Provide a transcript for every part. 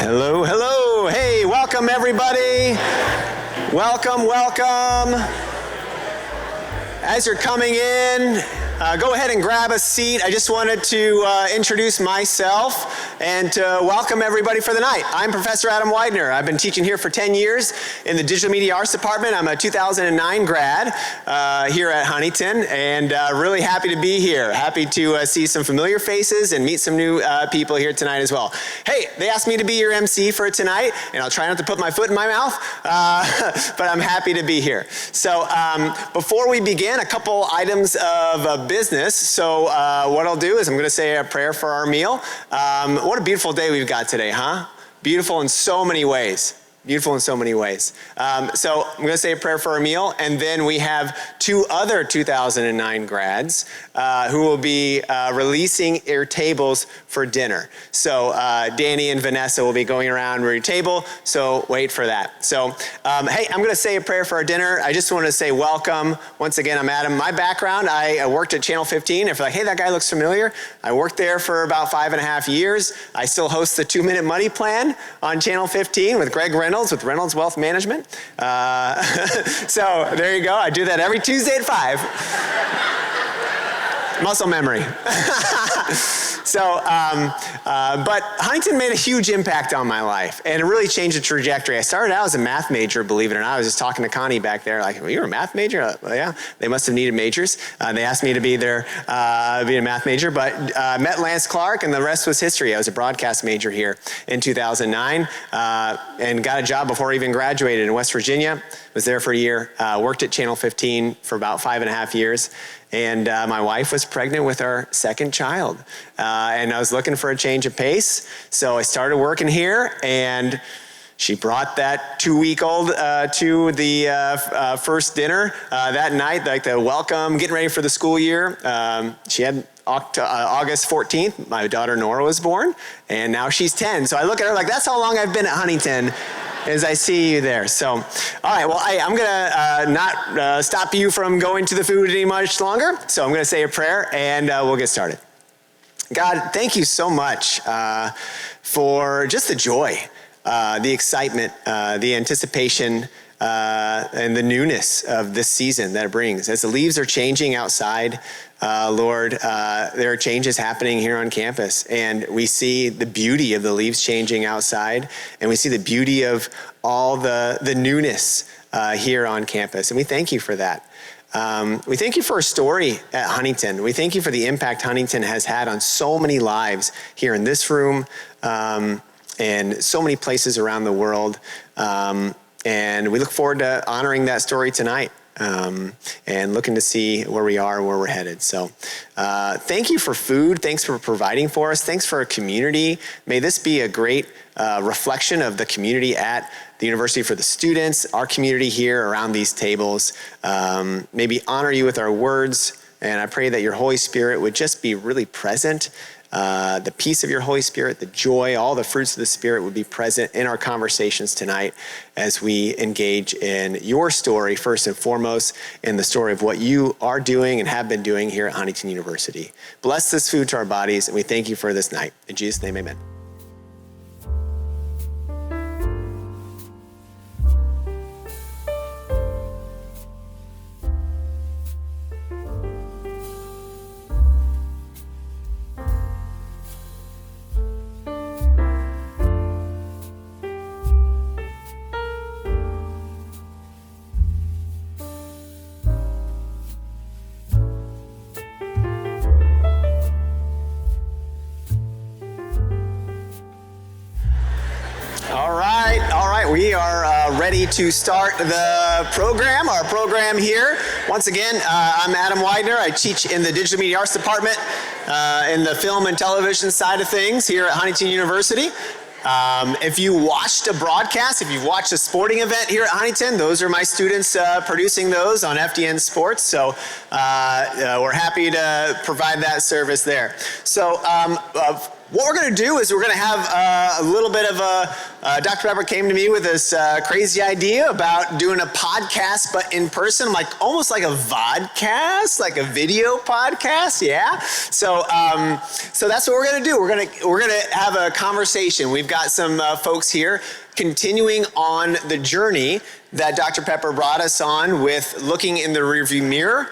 Hello, hello. Hey, welcome everybody. Welcome. As you're coming in, go ahead and grab a seat. I just wanted to introduce myself and to welcome everybody for the night. I'm Professor Adam Widener. I've been teaching here for 10 years in the Digital Media Arts Department. I'm a 2009 grad here at Huntington, and really happy to be here. Happy to see some familiar faces and meet some new people here tonight as well. Hey, they asked me to be your MC for tonight, and I'll try not to put my foot in my mouth, but I'm happy to be here. So before we begin, a couple items of business. So what I'll do is I'm going to say a prayer for our meal. What a beautiful day we've got today, huh? Beautiful in so many ways. Beautiful in so many ways. So I'm going to say a prayer for our meal, and then we have two other 2009 grads who will be releasing your tables for dinner. So Danny and Vanessa will be going around your table, so wait for that. So hey, I'm going to say a prayer for our dinner. I just want to say welcome. Once again, I'm Adam. My background, I worked at Channel 15. If you're like, hey, that guy looks familiar, I worked there for about 5.5 years. I still host the 2-Minute Money Plan on Channel 15 with Greg Reynolds with Reynolds Wealth Management. So there you go. I do that every Tuesday at 5. Muscle memory. So, but Huntington made a huge impact on my life, and it really changed the trajectory. I started out as a math major, believe it or not. I was just talking to Connie back there, like, well, you're a math major? Well, yeah, they must have needed majors. They asked me to be a math major, but met Lance Clark, and the rest was history. I was a broadcast major here in 2009, and got a job before I even graduated in West Virginia. Was there for a year, worked at Channel 15 for about 5.5 years. And my wife was pregnant with our second child. And I was looking for a change of pace. So I started working here, and she brought that 2-week-old to the first dinner that night, like the welcome, getting ready for the school year. She had August 14th, my daughter Nora was born, and now she's 10. So I look at her like, that's how long I've been at Huntington, as I see you there. So, all right, well, I'm gonna not stop you from going to the food any much longer. So I'm gonna say a prayer, and we'll get started. God, thank you so much for just the joy, the excitement, the anticipation, and the newness of this season that it brings. As the leaves are changing outside, Lord, there are changes happening here on campus, and we see the beauty of the leaves changing outside, and we see the beauty of all the newness here on campus, and we thank you for that. We thank you for a story at Huntington. We thank you for the impact Huntington has had on so many lives here in this room, and so many places around the world. And we look forward to honoring that story tonight, and looking to see where we are and where we're headed. So thank you for food. Thanks for providing for us. Thanks for our community. May this be a great reflection of the community at the university for the students, our community here around these tables. Maybe honor you with our words. And I pray that your Holy Spirit would just be really present. The peace of your Holy Spirit, the joy, all the fruits of the Spirit would be present in our conversations tonight as we engage in your story, first and foremost, in the story of what you are doing and have been doing here at Huntington University. Bless this food to our bodies, and we thank you for this night. In Jesus' name, amen. We are ready to start the program, our program here. Once again, I'm Adam Widener. I teach in the Digital Media Arts Department in the film and television side of things here at Huntington University. If you watched a broadcast, if you've watched a sporting event here at Huntington, those are my students producing those on FDN Sports. So we're happy to provide that service there. So what we're going to do is we're going to have a little bit of Dr. Pepper came to me with this crazy idea about doing a podcast, but in person, almost like a vodcast, like a video podcast. Yeah. So that's what we're going to do. We're going to have a conversation. We've got some folks here continuing on the journey that Dr. Pepper brought us on with looking in the rearview mirror.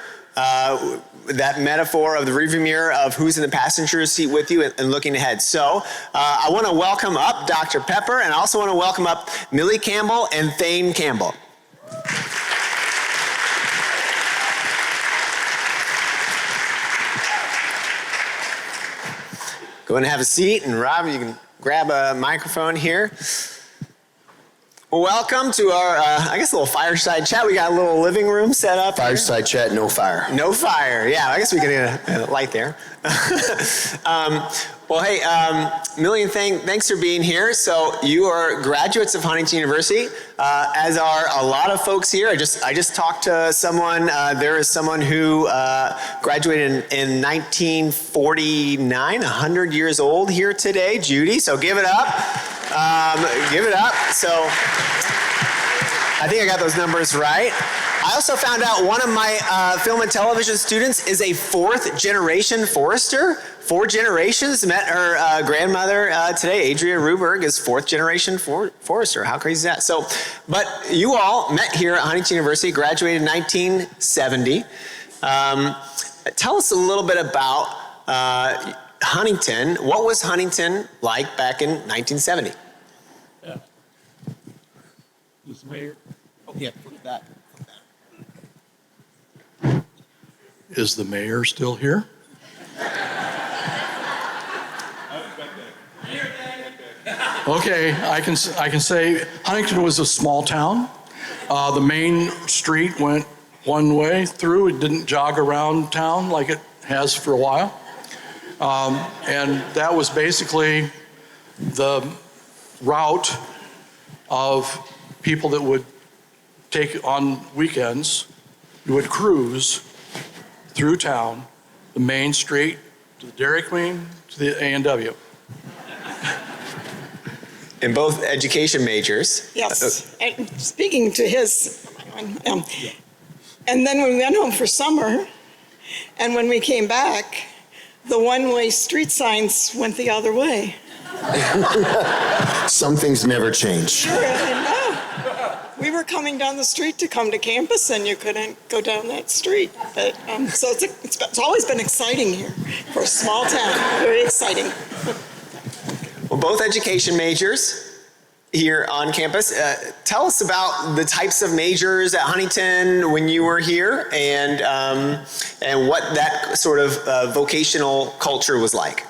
That metaphor of the rearview mirror of who's in the passenger seat with you and looking ahead. So I want to welcome up Dr. Pepper, and I also want to welcome up Millie Campbell and Thaine Campbell. Go ahead and have a seat, and Rob, you can grab a microphone here. Well, welcome to our, I guess, a little fireside chat. We got a little living room set up. Fireside chat, no fire. No fire. Yeah, I guess we could get a light there. Well, hey, Millie and Thaine, thanks for being here. So you are graduates of Huntington University, as are a lot of folks here. I just talked to someone. There is someone who graduated in 1949, 100 years old here today, Judy. So give it up. Give it up. So I think I got those numbers right. I also found out one of my film and television students is a fourth generation forester. 4 generations. Met her grandmother today. Adria Ruberg is fourth generation forester. How crazy is that? So, but you all met here at Huntington University, graduated in 1970. Tell us a little bit about Huntington. What was Huntington like back in 1970? Yeah. Mr. Mayor. Oh, yeah, put that. Is the mayor still here? Okay, I can say Huntington was a small town. The main street went one way through. It didn't jog around town like it has for a while. And that was basically the route of people that would take on weekends, would cruise through town, the main street, to the Dairy Queen, to the A&W. And both education majors. Yes, and speaking to his, and then we went home for summer, and when we came back, the one-way street signs went the other way. Some things never change. Sure, I know. We were coming down the street to come to campus, and you couldn't go down that street. But so it's always been exciting here for a small town. Very exciting. Well, both education majors here on campus. Tell us about the types of majors at Huntington when you were here, and what that sort of vocational culture was like.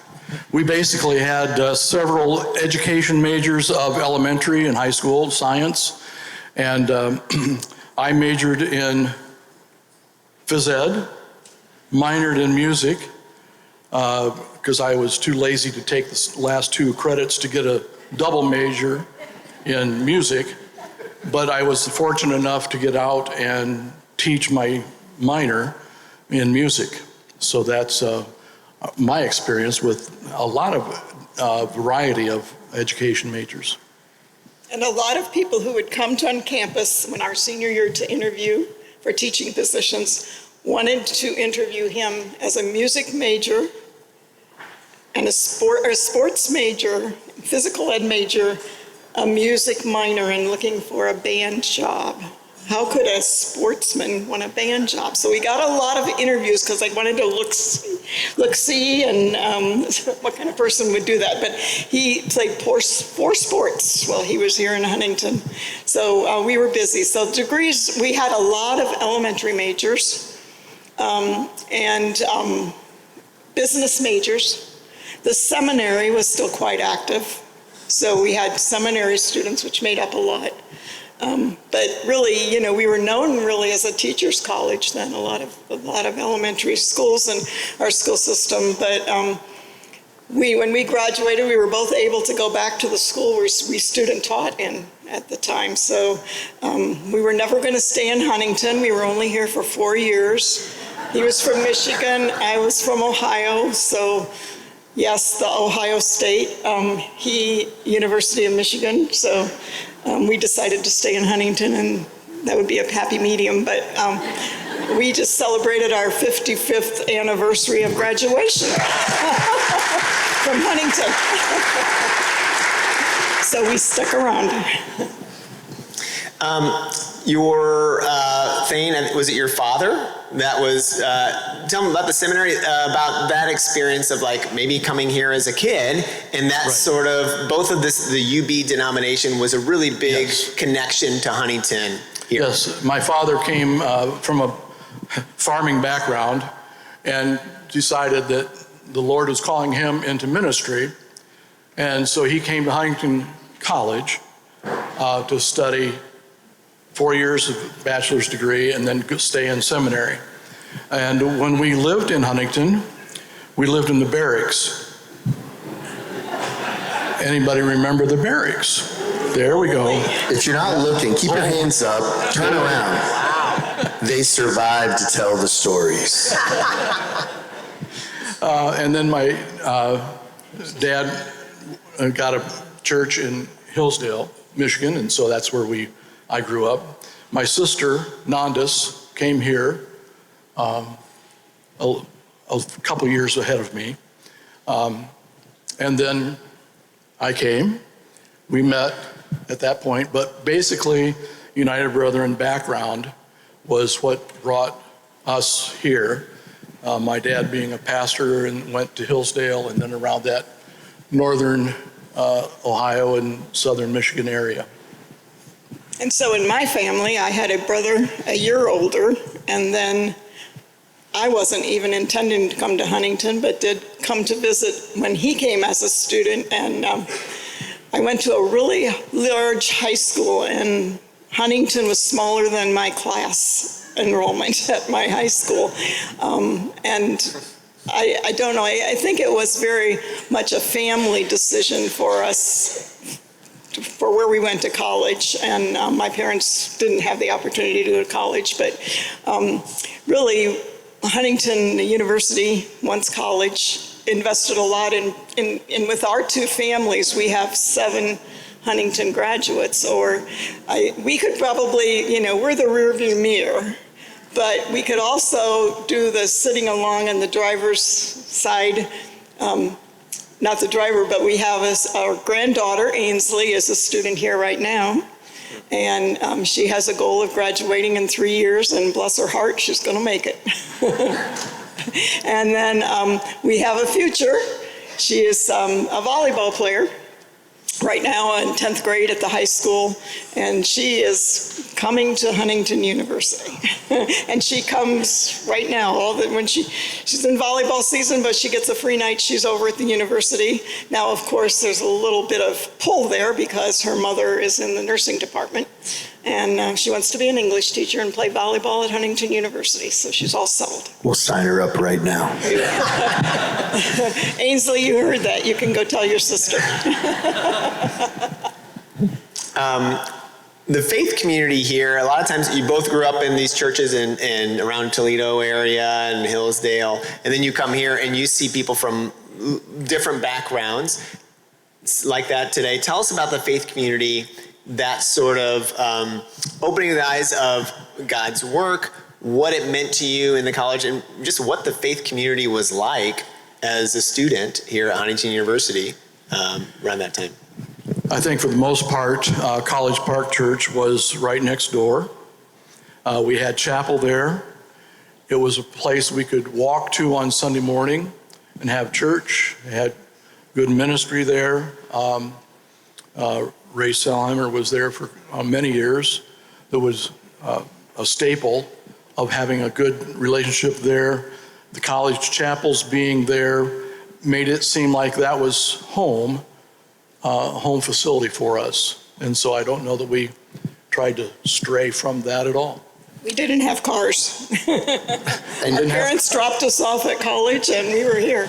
We basically had several education majors of elementary and high school science, and I majored in phys ed, minored in music, because I was too lazy to take the last 2 credits to get a double major in music, but I was fortunate enough to get out and teach my minor in music. So that's my experience with a lot of variety of education majors. And a lot of people who would come on campus when our senior year to interview for teaching positions wanted to interview him as a music major and a sports major, physical ed major, a music minor, and looking for a band job. How could a sportsman want a band job? So we got a lot of interviews because I wanted to look see and what kind of person would do that. But he played four sports while he was here in Huntington. So we were busy. So degrees, we had a lot of elementary majors and business majors. The seminary was still quite active. So we had seminary students, which made up a lot. But really, we were known really as a teacher's college then, a lot of elementary schools in our school system. But when we graduated, we were both able to go back to the school we student taught in at the time. So we were never going to stay in Huntington. We were only here for 4 years. He was from Michigan, I was from Ohio. So Yes, the Ohio State, he, University of Michigan, so we decided to stay in Huntington, and that would be a happy medium, but we just celebrated our 55th anniversary of graduation from Huntington. So we stuck around. Your Thaine, was it your father that was, tell me about the seminary, about that experience of like maybe coming here as a kid, and that sort of, both of this, the UB denomination was a really big connection to Huntington here. Yes, my father came from a farming background and decided that the Lord was calling him into ministry, and so he came to Huntington College to study 4 years of bachelor's degree and then stay in seminary. And when we lived in Huntington, we lived in the barracks. Anybody remember the barracks? There we go. If you're not looking, keep your hands up, turn around. They survived to tell the stories. And then my dad got a church in Hillsdale, Michigan, and so that's where I grew up. My sister, Nandis, came here a couple years ahead of me. And then I came. We met at that point, but basically United Brethren background was what brought us here. My dad being a pastor and went to Hillsdale and then around that northern Ohio and southern Michigan area. And so in my family, I had a brother a year older, and then I wasn't even intending to come to Huntington, but did come to visit when he came as a student. And I went to a really large high school, and Huntington was smaller than my class enrollment at my high school. And I don't know, I think it was very much a family decision for us for where we went to college, and my parents didn't have the opportunity to go to college, but really Huntington University, once college, invested a lot in with our two families. We have 7 Huntington graduates, or we could probably, we're the rearview mirror, but we could also do the sitting along on the driver's side. Not the driver, but we have our granddaughter, Ainsley, is a student here right now. And she has a goal of graduating in 3 years, and bless her heart, she's going to make it. And then we have a future. She is a volleyball player right now in 10th grade at the high school, and she is coming to Huntington University. And she comes right now, when she's in volleyball season, but she gets a free night, she's over at the university. Now, of course, there's a little bit of pull there because her mother is in the nursing department, and she wants to be an English teacher and play volleyball at Huntington University, so she's all settled. We'll sign her up right now. Ainsley, you heard that. You can go tell your sister. The faith community here, a lot of times you both grew up in these churches in around Toledo area and Hillsdale, and then you come here and you see people from different backgrounds like that today. Tell us about the faith community, that sort of opening the eyes of God's work, what it meant to you in the college, and just what the faith community was like as a student here at Huntington University around that time. I think for the most part, College Park Church was right next door. We had chapel there. It was a place we could walk to on Sunday morning and have church. It had good ministry there. Ray Selheimer was there for many years. There was a staple of having a good relationship there. The college chapels being there made it seem like that was home facility for us. And so I don't know that we tried to stray from that at all. We didn't have cars. Our parents dropped us off at college and we were here.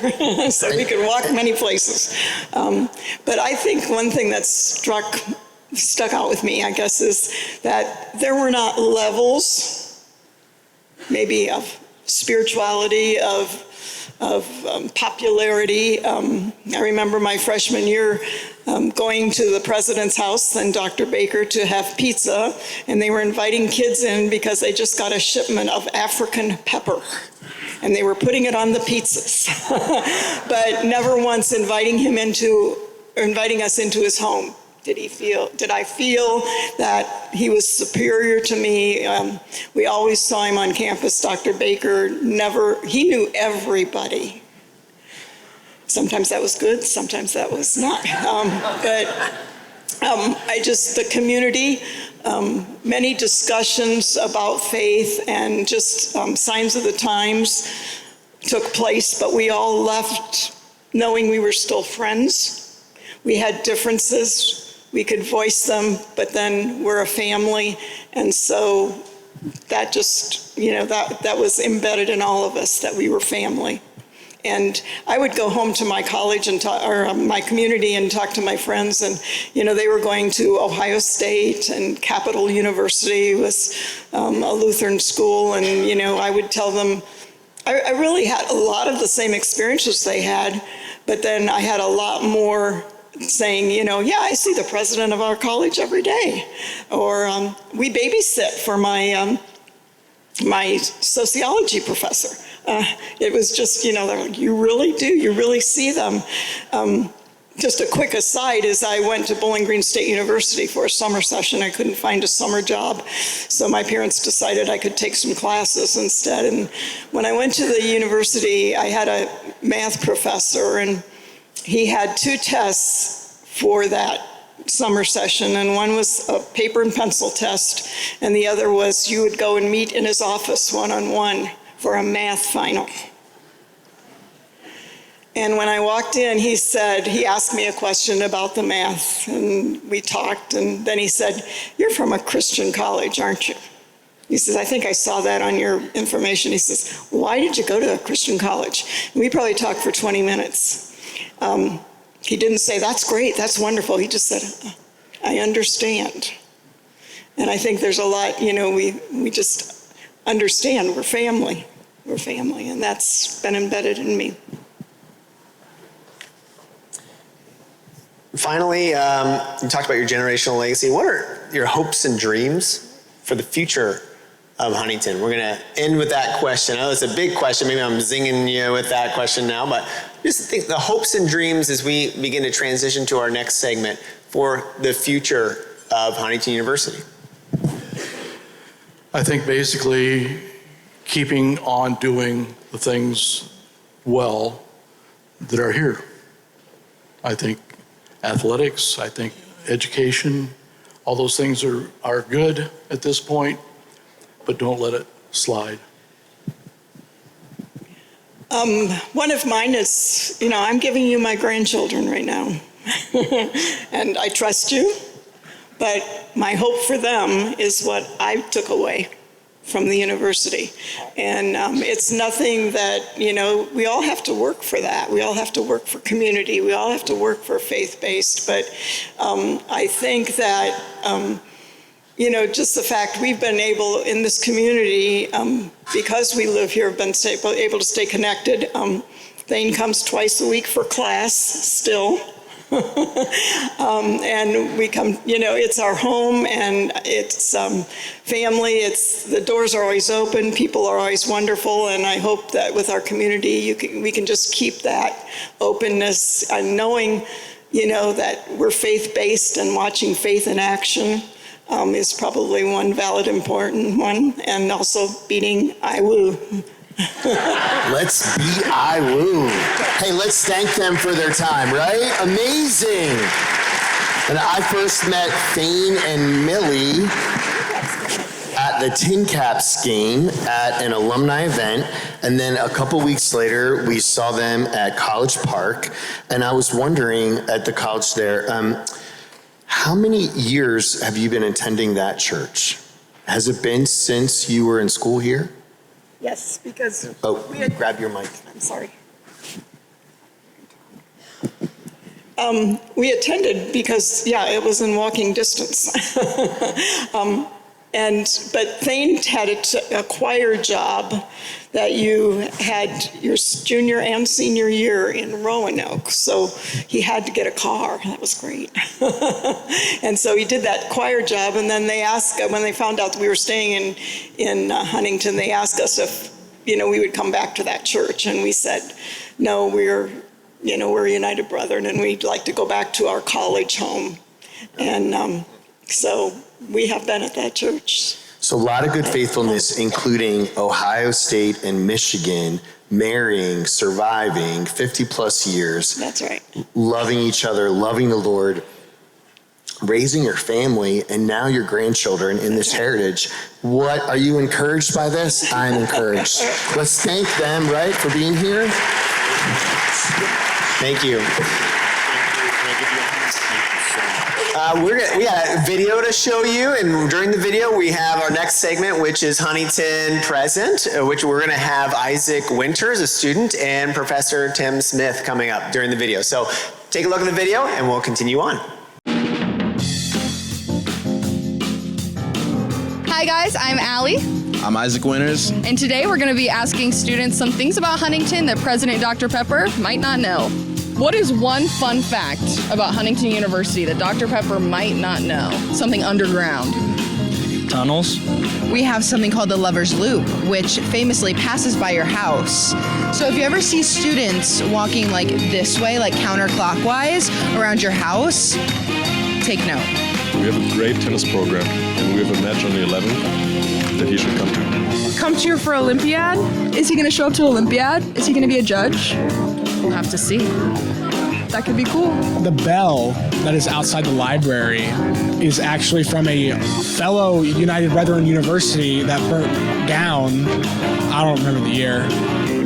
So we could walk many places. But I think one thing that stuck out with me, I guess, is that there were not levels, maybe of spirituality, of popularity. I remember my freshman year going to the president's house and Dr. Baker to have pizza, and they were inviting kids in because they just got a shipment of African pepper, and they were putting it on the pizzas, but never once inviting us into his home. Did I feel that he was superior to me? We always saw him on campus. Dr. Baker he knew everybody. Sometimes that was good, sometimes that was not. The community, many discussions about faith and just signs of the times took place, but we all left knowing we were still friends. We had differences. We could voice them, but then we're a family. And so that just, that was embedded in all of us, that we were family. And I would go home to my college or my community and talk to my friends, and they were going to Ohio State, and Capital University was a Lutheran school, and I would tell them I really had a lot of the same experiences they had, but then I had a lot more saying, yeah, I see the president of our college every day, or we babysit for my my sociology professor. It was just, they're like, you really do, you really see them. Just a quick aside is I went to Bowling Green State University for a summer session. I couldn't find a summer job, so my parents decided I could take some classes instead. And when I went to the university, I had a math professor, and he had 2 tests for that summer session, and one was a paper and pencil test, and the other was you would go and meet in his office one-on-one for a math final. And when I walked in, he asked me a question about the math, and we talked, and then he said, "You're from a Christian college, aren't you?" He says, "I think I saw that on your information." He says, "Why did you go to a Christian college?" And we probably talked for 20 minutes. He didn't say, "That's great, that's wonderful." He just said, "I understand." And I think there's a lot, we just understand we're family. We're family, and that's been embedded in me. Finally, you talked about your generational legacy. What are your hopes and dreams for the future of Huntington? We're going to end with that question. I know it's a big question. Maybe I'm zinging you with that question now, but just think the hopes and dreams as we begin to transition to our next segment for the future of Huntington University. I think basically keeping on doing the things well that are here. I think athletics, I think education, all those things are good at this point, but don't let it slide. One of mine is, I'm giving you my grandchildren right now, and I trust you, but my hope for them is what I took away from the university. And it's nothing that, we all have to work for that. We all have to work for community. We all have to work for faith-based. But I think that, just the fact we've been able in this community, because we live here, have been able to stay connected. Thaine comes twice a week for class still. And we come, it's our home, and it's family. The doors are always open. People are always wonderful, and I hope that with our community, we can just keep that openness and knowing, that we're faith-based, and watching faith in action is probably one valid, important one, and also beating IWU. Let's beat IWU. Hey, let's thank them for their time, right? Amazing. And I first met Thaine and Millie at the Tin Caps game at an alumni event. And then a couple weeks later, we saw them at College Park. And I was wondering at the college there, how many years have you been attending that church? Has it been since you were in school here? Yes, because grab your mic. I'm sorry. We attended because, it was in walking distance. But Thaine had a choir job that you had your junior and senior year in Roanoke, so he had to get a car. That was great. And so he did that choir job, and then they asked, when they found out that we were staying in Huntington, they asked us if, we would come back to that church, and we said, no, we're United Brethren, and we'd like to go back to our college home. And so we have been at that church. So a lot of good faithfulness, including Ohio State and Michigan, marrying, surviving, 50 plus years. That's right. Loving each other, loving the Lord, raising your family, and now your grandchildren in this heritage. What, are you encouraged by this? I'm encouraged. Let's thank them, right, for being here. Thank you. We got a video to show you, and during the video we have our next segment, which is Huntington Present, which we're going to have Isaac Winters, a student, and Professor Tim Smith coming up during the video. So take a look at the video, and we'll continue on. Hi guys, I'm Allie. I'm Isaac Winters. And today we're going to be asking students some things about Huntington that President Dr. Pepper might not know. What is one fun fact about Huntington University that Dr. Pepper might not know? Something underground. Tunnels. We have something called the Lover's Loop, which famously passes by your house. So if you ever see students walking like this way, like counterclockwise around your house, take note. We have a great tennis program, and we have a match on the 11th that he should come to. Come cheer for Olympiad? Is he going to show up to Olympiad? Is he going to be a judge? We'll have to see. That could be cool. The bell that is outside the library is actually from a fellow United Brethren University that burnt down. I don't remember the year.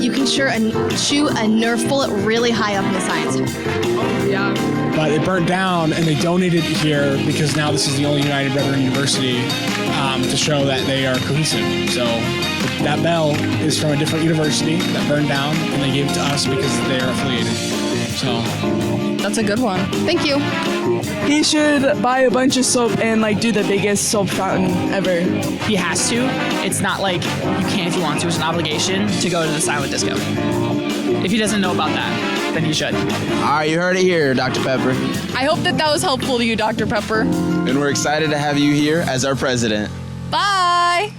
You can shoot a Nerf bullet really high up in the science. Yeah. But it burnt down, and they donated it here because now this is the only United Brethren University to show that they are cohesive. So that bell is from a different university that burned down, and they gave it to us because they are affiliated. So that's a good one. Thank you. He should buy a bunch of soap and do the biggest soap fountain ever. He has to. It's not like you can if you want to. It's an obligation to go to the silent disco. If he doesn't know about that, then he should. All right, you heard it here, Dr. Pepper. I hope that was helpful to you, Dr. Pepper. And we're excited to have you here as our president. Bye.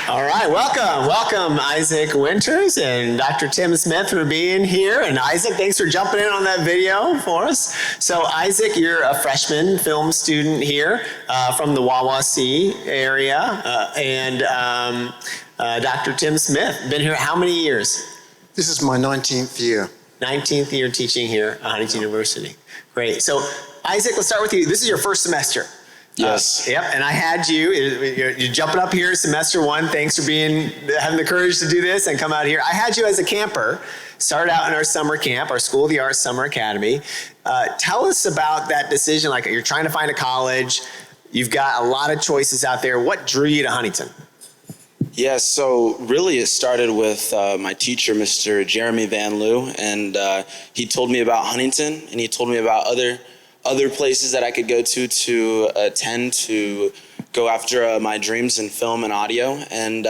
All right, welcome Isaac Winters and Dr. Tim Smith for being here. And Isaac, thanks for jumping in on that video for us. So Isaac, you're a freshman film student here from the Wawasee area. And Dr. Tim Smith, been here how many years? This is my 19th year. 19th year teaching here at Huntington University. Great. So Isaac, let's start with you. This is your first semester. Yes. Yep, and I had you're jumping up here semester one. Thanks for having the courage to do this and come out here. I had you as a camper, started out in our summer camp, our School of the Arts Summer Academy. Tell us about that decision. Like, you're trying to find a college. You've got a lot of choices out there. What drew you to Huntington? Yeah, so really it started with my teacher, Mr. Jeremy Van Loo, and he told me about Huntington, and he told me about other places that I could go to attend to go after my dreams in film and audio. And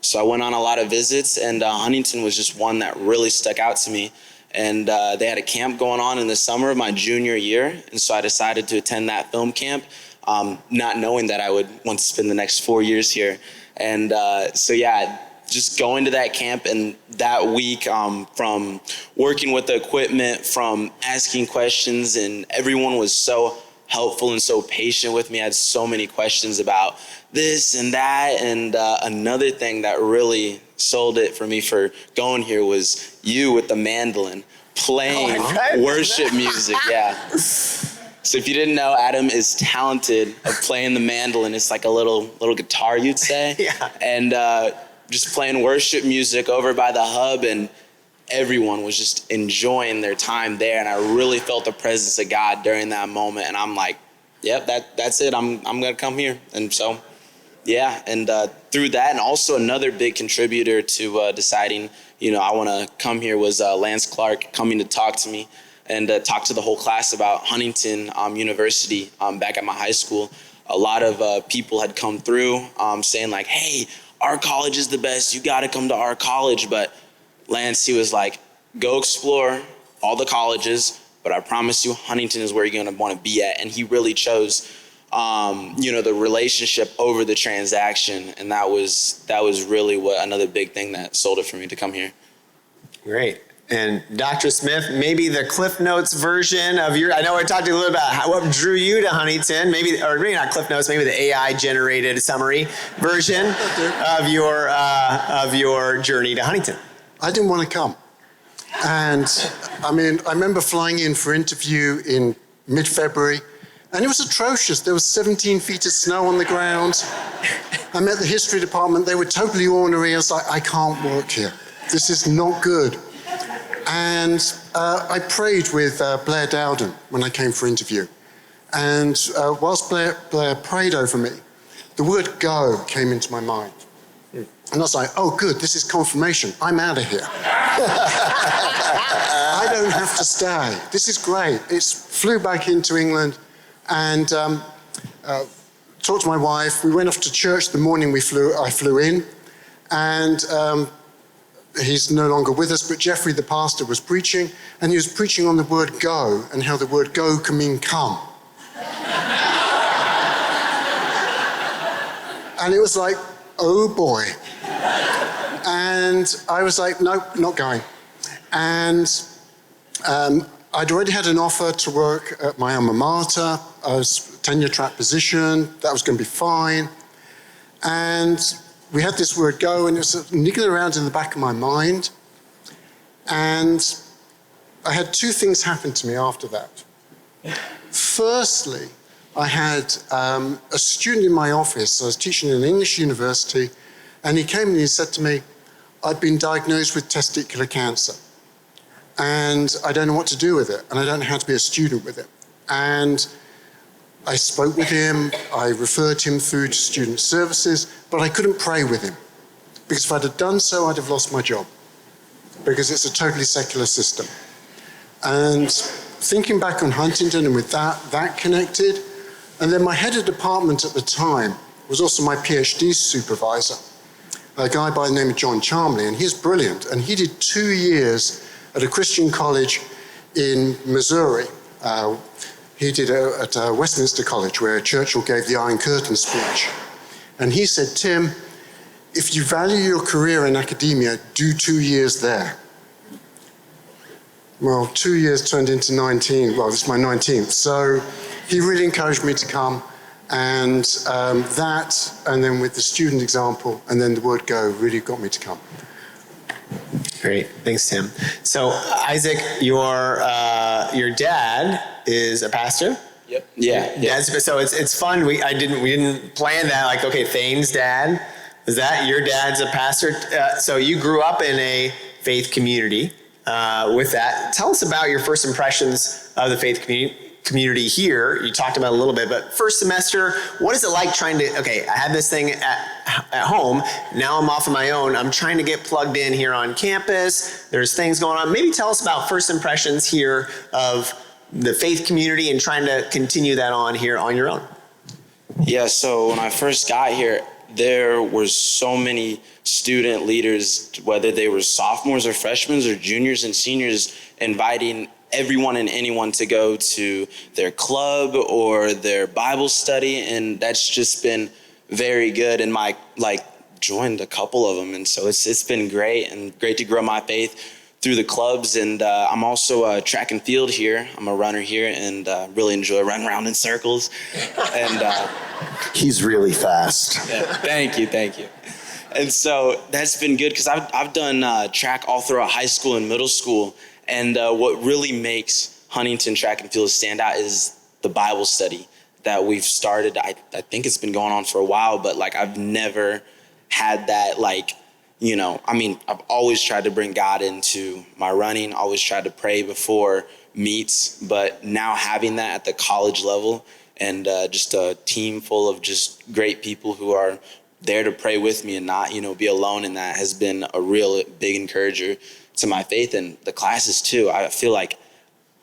so I went on a lot of visits, and Huntington was just one that really stuck out to me. And they had a camp going on in the summer of my junior year, and so I decided to attend that film camp, not knowing that I would want to spend the next 4 years here. And so yeah, just going to that camp, and that week from working with the equipment, from asking questions, and everyone was so helpful and so patient with me. I had so many questions about this and that. And another thing that really sold it for me for going here was you with the mandolin playing worship music. Yeah. So if you didn't know, Adam is talented of playing the mandolin. It's like a little guitar, you'd say. Yeah. And just playing worship music over by the hub, and everyone was just enjoying their time there. And I really felt the presence of God during that moment. And I'm like, yep, that's it. I'm gonna come here. And so, yeah. And through that, and also another big contributor to deciding, I want to come here was Lance Clark coming to talk to me. and talked to the whole class about Huntington University back at my high school. A lot of people had come through saying like, hey, our college is the best. You got to come to our college. But Lance, he was like, go explore all the colleges, but I promise you Huntington is where you're going to want to be at. And he really chose the relationship over the transaction, and that was really what another big thing that sold it for me to come here. Great. And Dr. Smith, maybe the Cliff Notes version of I know I talked to you a little about what drew you to Huntington, maybe not Cliff Notes, maybe the AI generated summary version of your journey to Huntington. I didn't want to come. And I remember flying in for interview in mid-February, and it was atrocious. There was 17 feet of snow on the ground. I met the history department. They were totally ornery. I was like, I can't work here. This is not good. And I prayed with Blair Dowden when I came for interview. And whilst Blair prayed over me, the word go came into my mind. And I was like, oh, good, this is confirmation. I'm out of here. I don't have to stay. This is great. Flew back into England and talked to my wife. We went off to church the morning I flew in. And he's no longer with us, but Jeffrey, the pastor, was preaching, and he was preaching on the word go and how the word go can mean come. And it was like, oh boy. And I was like, nope, not going. And I'd already had an offer to work at my alma mater. I was tenure track position. That was going to be fine. And we had this word go, and it was niggling around in the back of my mind. And I had two things happen to me after that. Firstly, I had a student in my office. I was teaching in an English university, and he came and he said to me, I've been diagnosed with testicular cancer, and I don't know what to do with it, and I don't know how to be a student with it. And I spoke with him, I referred him through to student services, but I couldn't pray with him. Because if I'd have done so, I'd have lost my job. Because it's a totally secular system. And thinking back on Huntington and with that connected, and then my head of department at the time was also my PhD supervisor, a guy by the name of John Charmley, and he's brilliant. And he did 2 years at a Christian college in Missouri. He did it at Westminster College, where Churchill gave the Iron Curtain speech. And he said, Tim, if you value your career in academia, do 2 years there. Well, 2 years turned into 19. Well, this is my 19th. So he really encouraged me to come. And that, and then with the student example, and then the word go, really got me to come. Great, thanks, Tim. So, Isaac, your dad is a pastor. Yep. Yeah. So it's fun. We didn't plan that. Like, okay, Thaine's dad, is that your dad's a pastor? So you grew up in a faith community. With that, tell us about your first impressions of the faith community here. You talked about it a little bit, but first semester, what is it like trying to, okay, I had this thing at home, now I'm off on my own, I'm trying to get plugged in here on campus, there's things going on. Maybe tell us about first impressions here of the faith community and trying to continue that on here on your own. Yeah, so when I first got here, there were so many student leaders, whether they were sophomores or freshmen or juniors and seniors, inviting everyone and anyone to go to their club or their Bible study, and that's just been very good. And joined a couple of them, and so it's been great and great to grow my faith through the clubs. And I'm also a track and field here. I'm a runner here, and really enjoy running around in circles. And he's really fast. Yeah, thank you. And so that's been good because I've done track all throughout high school and middle school. And what really makes Huntington Track and Field stand out is the Bible study that we've started. I think it's been going on for a while, but I've never had that I've always tried to bring God into my running, always tried to pray before meets, but now having that at the college level and just a team full of just great people who are there to pray with me and not, be alone in that has been a real big encourager to my faith, and the classes too. I feel like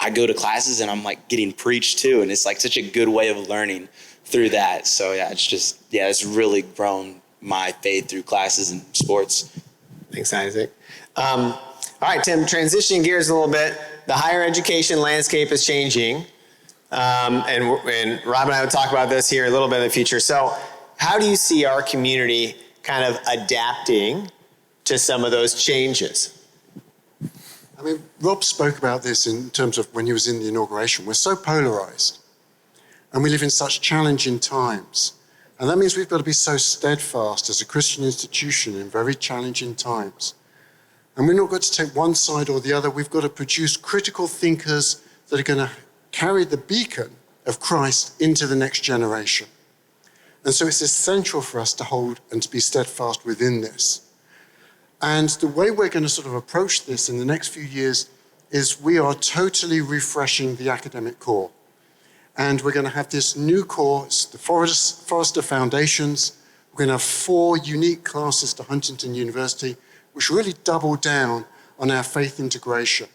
I go to classes and I'm like getting preached to, and it's like such a good way of learning through that. So yeah, it's really grown my faith through classes and sports. Thanks, Isaac. All right, Tim, transitioning gears a little bit. The higher education landscape is changing. And Rob and I will talk about this here a little bit in the future. So how do you see our community kind of adapting to some of those changes? I mean, Rob spoke about this in terms of when he was in the inauguration. We're so polarized, and we live in such challenging times. And that means we've got to be so steadfast as a Christian institution in very challenging times. And we're not going to take one side or the other. We've got to produce critical thinkers that are going to carry the beacon of Christ into the next generation. And so it's essential for us to hold and to be steadfast within this. And the way we're going to sort of approach this in the next few years is we are totally refreshing the academic core. And we're going to have this new core, it's the Forrester Foundations. We're going to have 4 unique classes to Huntington University, which really double down on our faith integration.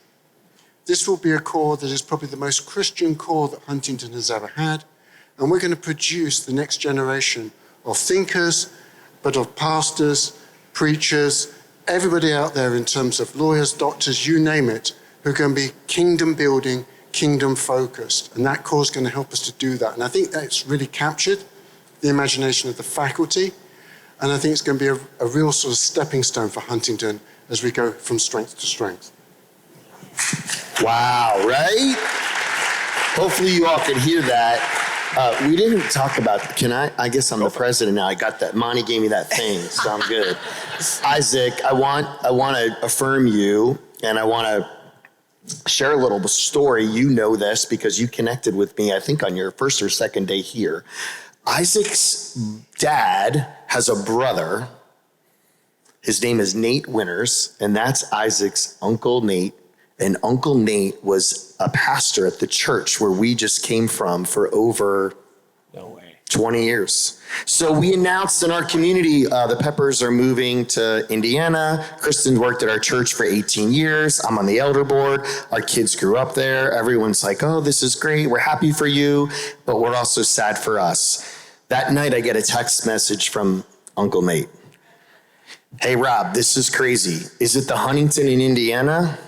This will be a core that is probably the most Christian core that Huntington has ever had. And we're going to produce the next generation of thinkers, but of pastors, preachers, everybody out there in terms of lawyers, doctors, you name it, who are going to be kingdom building, kingdom focused. And that core is going to help us to do that. And I think that's really captured the imagination of the faculty. And I think it's going to be a real sort of stepping stone for Huntington as we go from strength to strength. Wow, right? Hopefully you all could hear that. We didn't talk about, I guess I'm the president now. I got that, Monty gave me that thing, so I'm good. Isaac, I want to affirm you, and I want to share a little story. You know this because you connected with me, I think, on your first or second day here. Isaac's dad has a brother. His name is Nate Winters, and that's Isaac's Uncle Nate. And Uncle Nate was a pastor at the church where we just came from for over 20 years. So we announced in our community, the Peppers are moving to Indiana. Kristen worked at our church for 18 years. I'm on the elder board. Our kids grew up there. Everyone's like, oh, this is great. We're happy for you, but we're also sad for us. That night, I get a text message from Uncle Nate. Hey, Rob, this is crazy. Is it the Huntington in Indiana?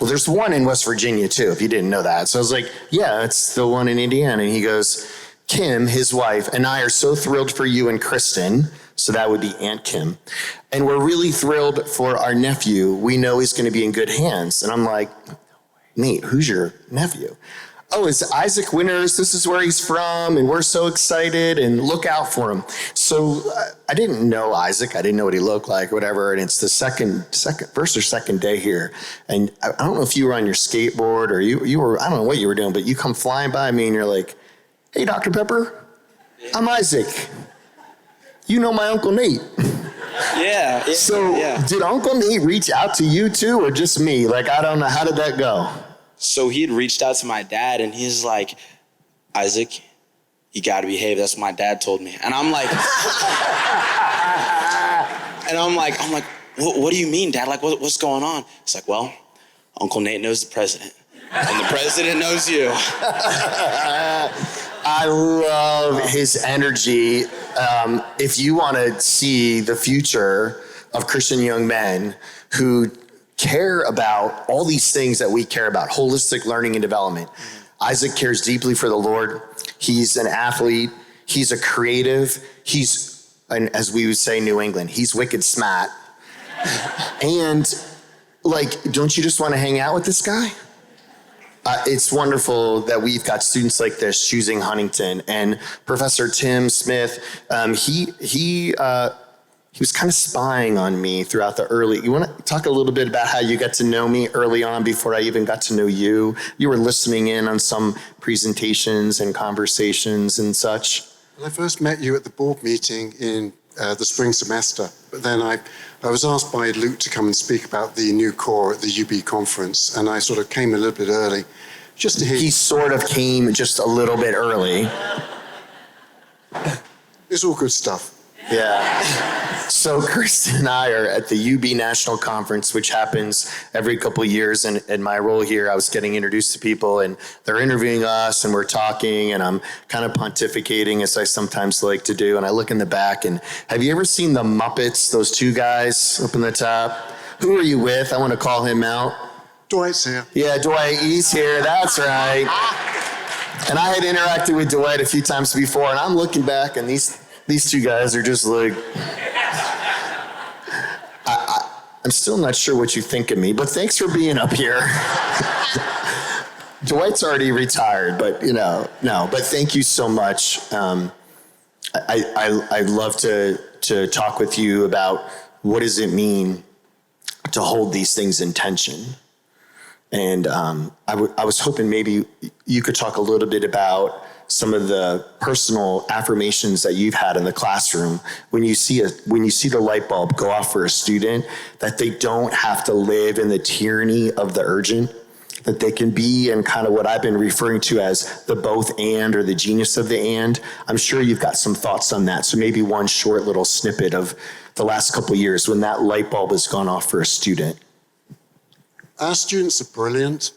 Well, there's one in West Virginia, too, if you didn't know that. So I was like, yeah, it's the one in Indiana. And he goes, Kim, his wife, and I are so thrilled for you and Kristen. So that would be Aunt Kim. And we're really thrilled for our nephew. We know he's going to be in good hands. And I'm like, Nate, who's your nephew? Oh, it's Isaac Winters. This is where he's from. And we're so excited and look out for him. So I didn't know Isaac. I didn't know what he looked like or whatever. And it's the first or second day here. And I don't know if you were on your skateboard or you were, I don't know what you were doing, but you come flying by me and you're like, hey, Dr. Pepper, I'm Isaac. You know my Uncle Nate. Yeah. So did Uncle Nate reach out to you too or just me? Like, I don't know. How did that go? So he had reached out to my dad, and he's like, Isaac, you got to behave. That's what my dad told me. And I'm like, what do you mean, Dad? Like, what's going on? He's like, well, Uncle Nate knows the president, and the president knows you. I love his energy. If you want to see the future of Christian young men who care about all these things that we care about, holistic learning and development. Isaac cares deeply for the Lord. He's an athlete. He's a creative. He's, as we would say in New England, he's wicked smart. And like, don't you just want to hang out with this guy? It's wonderful that we've got students like this choosing Huntington. And Professor Tim Smith, he was kind of spying on me throughout the early. You want to talk a little bit about how you got to know me early on before I even got to know you? You were listening in on some presentations and conversations and such. Well, I first met you at the board meeting in the spring semester, but then I was asked by Luke to come and speak about the new core at the UB conference, and I sort of came a little bit early just to hear. He sort of came just a little bit early. It's all good stuff. Yeah. So Kristen and I are at the UB National Conference, which happens every couple of years. And in my role here, I was getting introduced to people, and they're interviewing us, and we're talking, and I'm kind of pontificating, as I sometimes like to do. And I look in the back, and have you ever seen the Muppets, those two guys up in the top? Who are you with? I want to call him out. Dwight's here. Yeah, Dwight, he's here. That's right. And I had interacted with Dwight a few times before, and I'm looking back, and these two guys are just like, I'm still not sure what you think of me, but thanks for being up here. Dwight's already retired, but no, but thank you so much. I'd love to talk with you about what does it mean to hold these things in tension. And I was hoping maybe you could talk a little bit about some of the personal affirmations that you've had in the classroom when you see the light bulb go off for a student, that they don't have to live in the tyranny of the urgent, that they can be in kind of what I've been referring to as the both and, or the genius of the and. I'm sure you've got some thoughts on that. So maybe one short little snippet of the last couple of years when that light bulb has gone off for a student. Our students are brilliant.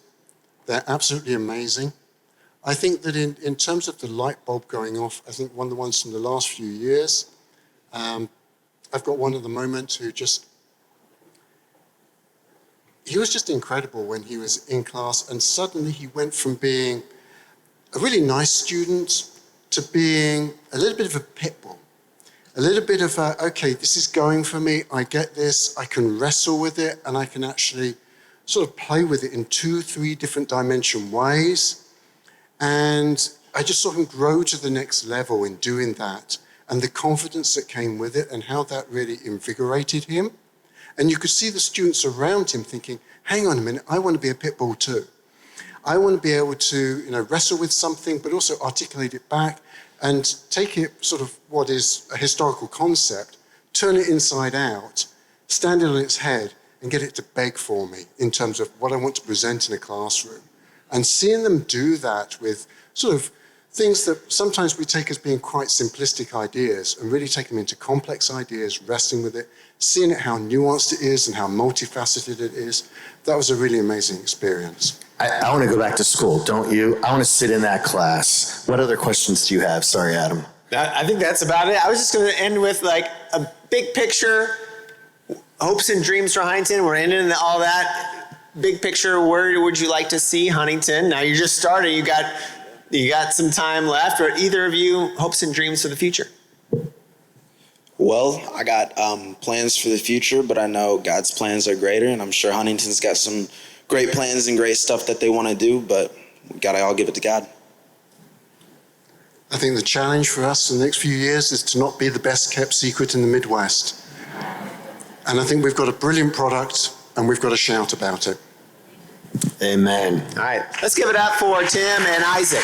They're absolutely amazing. I think that in terms of the light bulb going off, I think one of the ones from the last few years, I've got one at the moment who he was just incredible when he was in class, and suddenly he went from being a really nice student to being a little bit of a pit bull. A little bit of okay, this is going for me, I get this, I can wrestle with it, and I can actually sort of play with it in 2-3 different dimension ways. And I just saw him grow to the next level in doing that, and the confidence that came with it and how that really invigorated him. And you could see the students around him thinking, hang on a minute, I want to be a pit bull too. I want to be able to, wrestle with something, but also articulate it back and take it sort of what is a historical concept, turn it inside out, stand it on its head, and get it to beg for me in terms of what I want to present in a classroom. And seeing them do that with sort of things that sometimes we take as being quite simplistic ideas and really take them into complex ideas, wrestling with it, seeing it how nuanced it is and how multifaceted it is, that was a really amazing experience. I want to go back to school, don't you? I want to sit in that class. What other questions do you have? Sorry, Adam. I think that's about it. I was just going to end with like a big picture, hopes and dreams for Huntington. We're ending all that. Big picture, where would you like to see Huntington? Now you just started, you got some time left. Or either of you hopes and dreams for the future? Well, I got plans for the future, but I know God's plans are greater, and I'm sure Huntington's got some great plans and great stuff that they want to do, but we got to all give it to God. I think the challenge for us in the next few years is to not be the best kept secret in the Midwest. And I think we've got a brilliant product, and we've got to shout about it. Amen. All right, let's give it up for Tim and Isaac.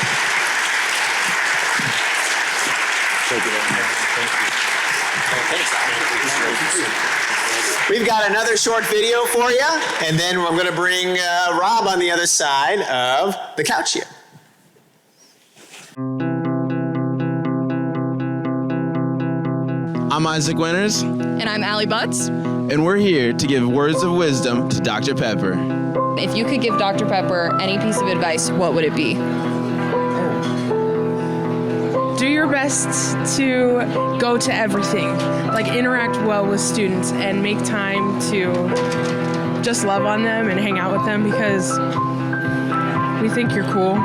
We've got another short video for you, and then I'm going to bring Rob on the other side of the couch here. I'm Isaac Winters. And I'm Allie Butts. And we're here to give words of wisdom to Dr. Pepper. If you could give Dr. Pepper any piece of advice, what would it be? Do your best to go to everything. Like, interact well with students and make time to just love on them and hang out with them because we think you're cool.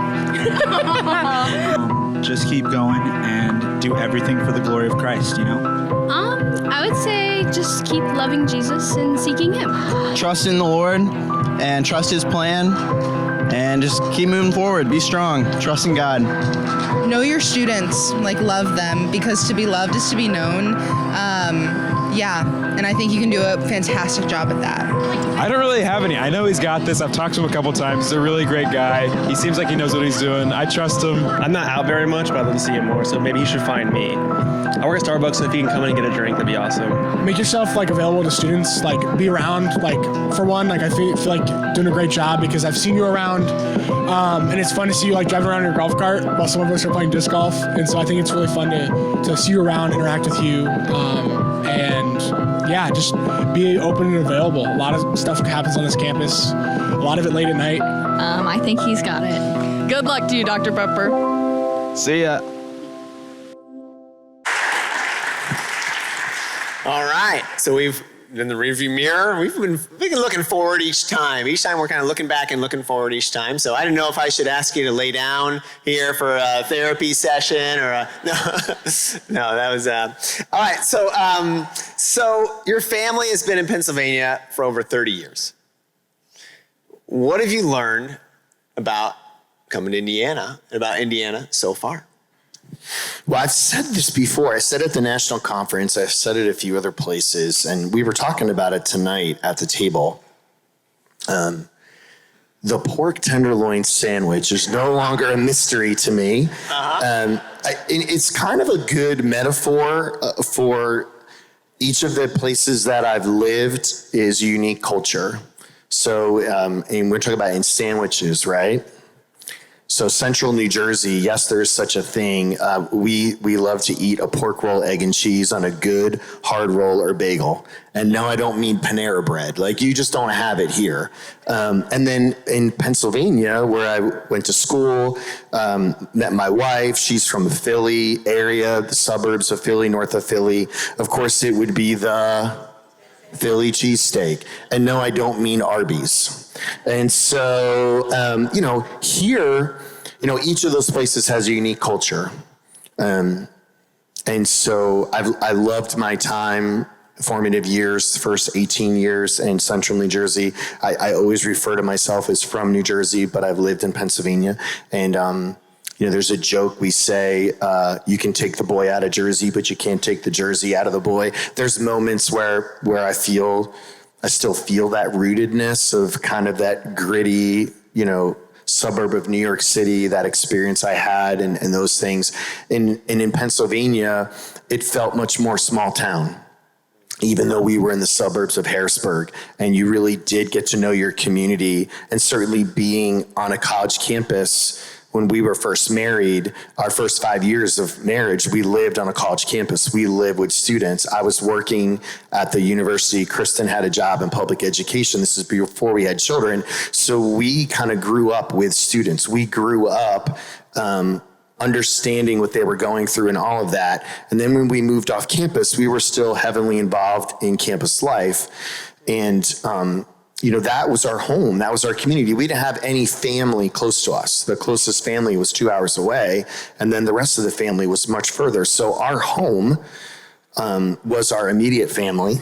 Just keep going and do everything for the glory of Christ, I would say just keep loving Jesus and seeking Him. Trust in the Lord and trust His plan and just keep moving forward. Be strong. Trust in God. Know your students, love them, because to be loved is to be known. Yeah, and I think you can do a fantastic job at that. I don't really have any. I know he's got this. I've talked to him a couple times. He's a really great guy. He seems like he knows what he's doing. I trust him. I'm not out very much, but I'd love to see him more, so maybe he should find me. I work at Starbucks, so if he can come in and get a drink, that'd be awesome. Make yourself like available to students, like be around, like for one, like I feel like doing a great job because I've seen you around, and it's fun to see you like driving around in your golf cart while some of us are playing disc golf, and so I think it's really fun to see you around, interact with you, and yeah, just be open and available. A lot of stuff happens on this campus, a lot of it late at night. I think he's got it. Good luck to you, Dr. Pepper. See ya. All right, so we've in the rearview mirror. We've been looking forward each time. Each time we're kind of looking back and looking forward each time. So I didn't know if I should ask you to lay down here for a therapy session or a, no, no, that was, all right. So your family has been in Pennsylvania for over 30 years. What have you learned about coming to Indiana and about Indiana so far? Well, I've said this before. I said it at the national conference. I've said it a few other places, and we were talking about it tonight at the table. The pork tenderloin sandwich is no longer a mystery to me. It's kind of a good metaphor for each of the places that I've lived is unique culture. So, and we're talking about in sandwiches, right? So Central New Jersey, yes, there's such a thing. We love to eat a pork roll, egg and cheese on a good hard roll or bagel. And no, I don't mean Panera bread. Like you just don't have it here. And then in Pennsylvania, where I went to school, met my wife. She's from the Philly area, the suburbs of Philly, north of Philly. Of course, it would be the Philly cheesesteak. And no, I don't mean Arby's. And so, here, each of those places has a unique culture. And so I loved my time, formative years, first 18 years in Central New Jersey. I always refer to myself as from New Jersey, but I've lived in Pennsylvania. And, there's a joke we say, you can take the boy out of Jersey, but you can't take the Jersey out of the boy. There's moments where I still feel that rootedness of kind of that gritty, suburb of New York City, that experience I had and those things. And in Pennsylvania, it felt much more small town, even though we were in the suburbs of Harrisburg, and you really did get to know your community. And certainly being on a college campus, when we were first married, our first 5 years of marriage, we lived on a college campus. We lived with students. I was working at the university. Kristen had a job in public education. This is before we had children. So we kind of grew up with students. We grew up understanding what they were going through and all of that. And then when we moved off campus, we were still heavily involved in campus life. And that was our home. That was our community. We didn't have any family close to us. The closest family was 2 hours away, and then the rest of the family was much further. So our home was our immediate family.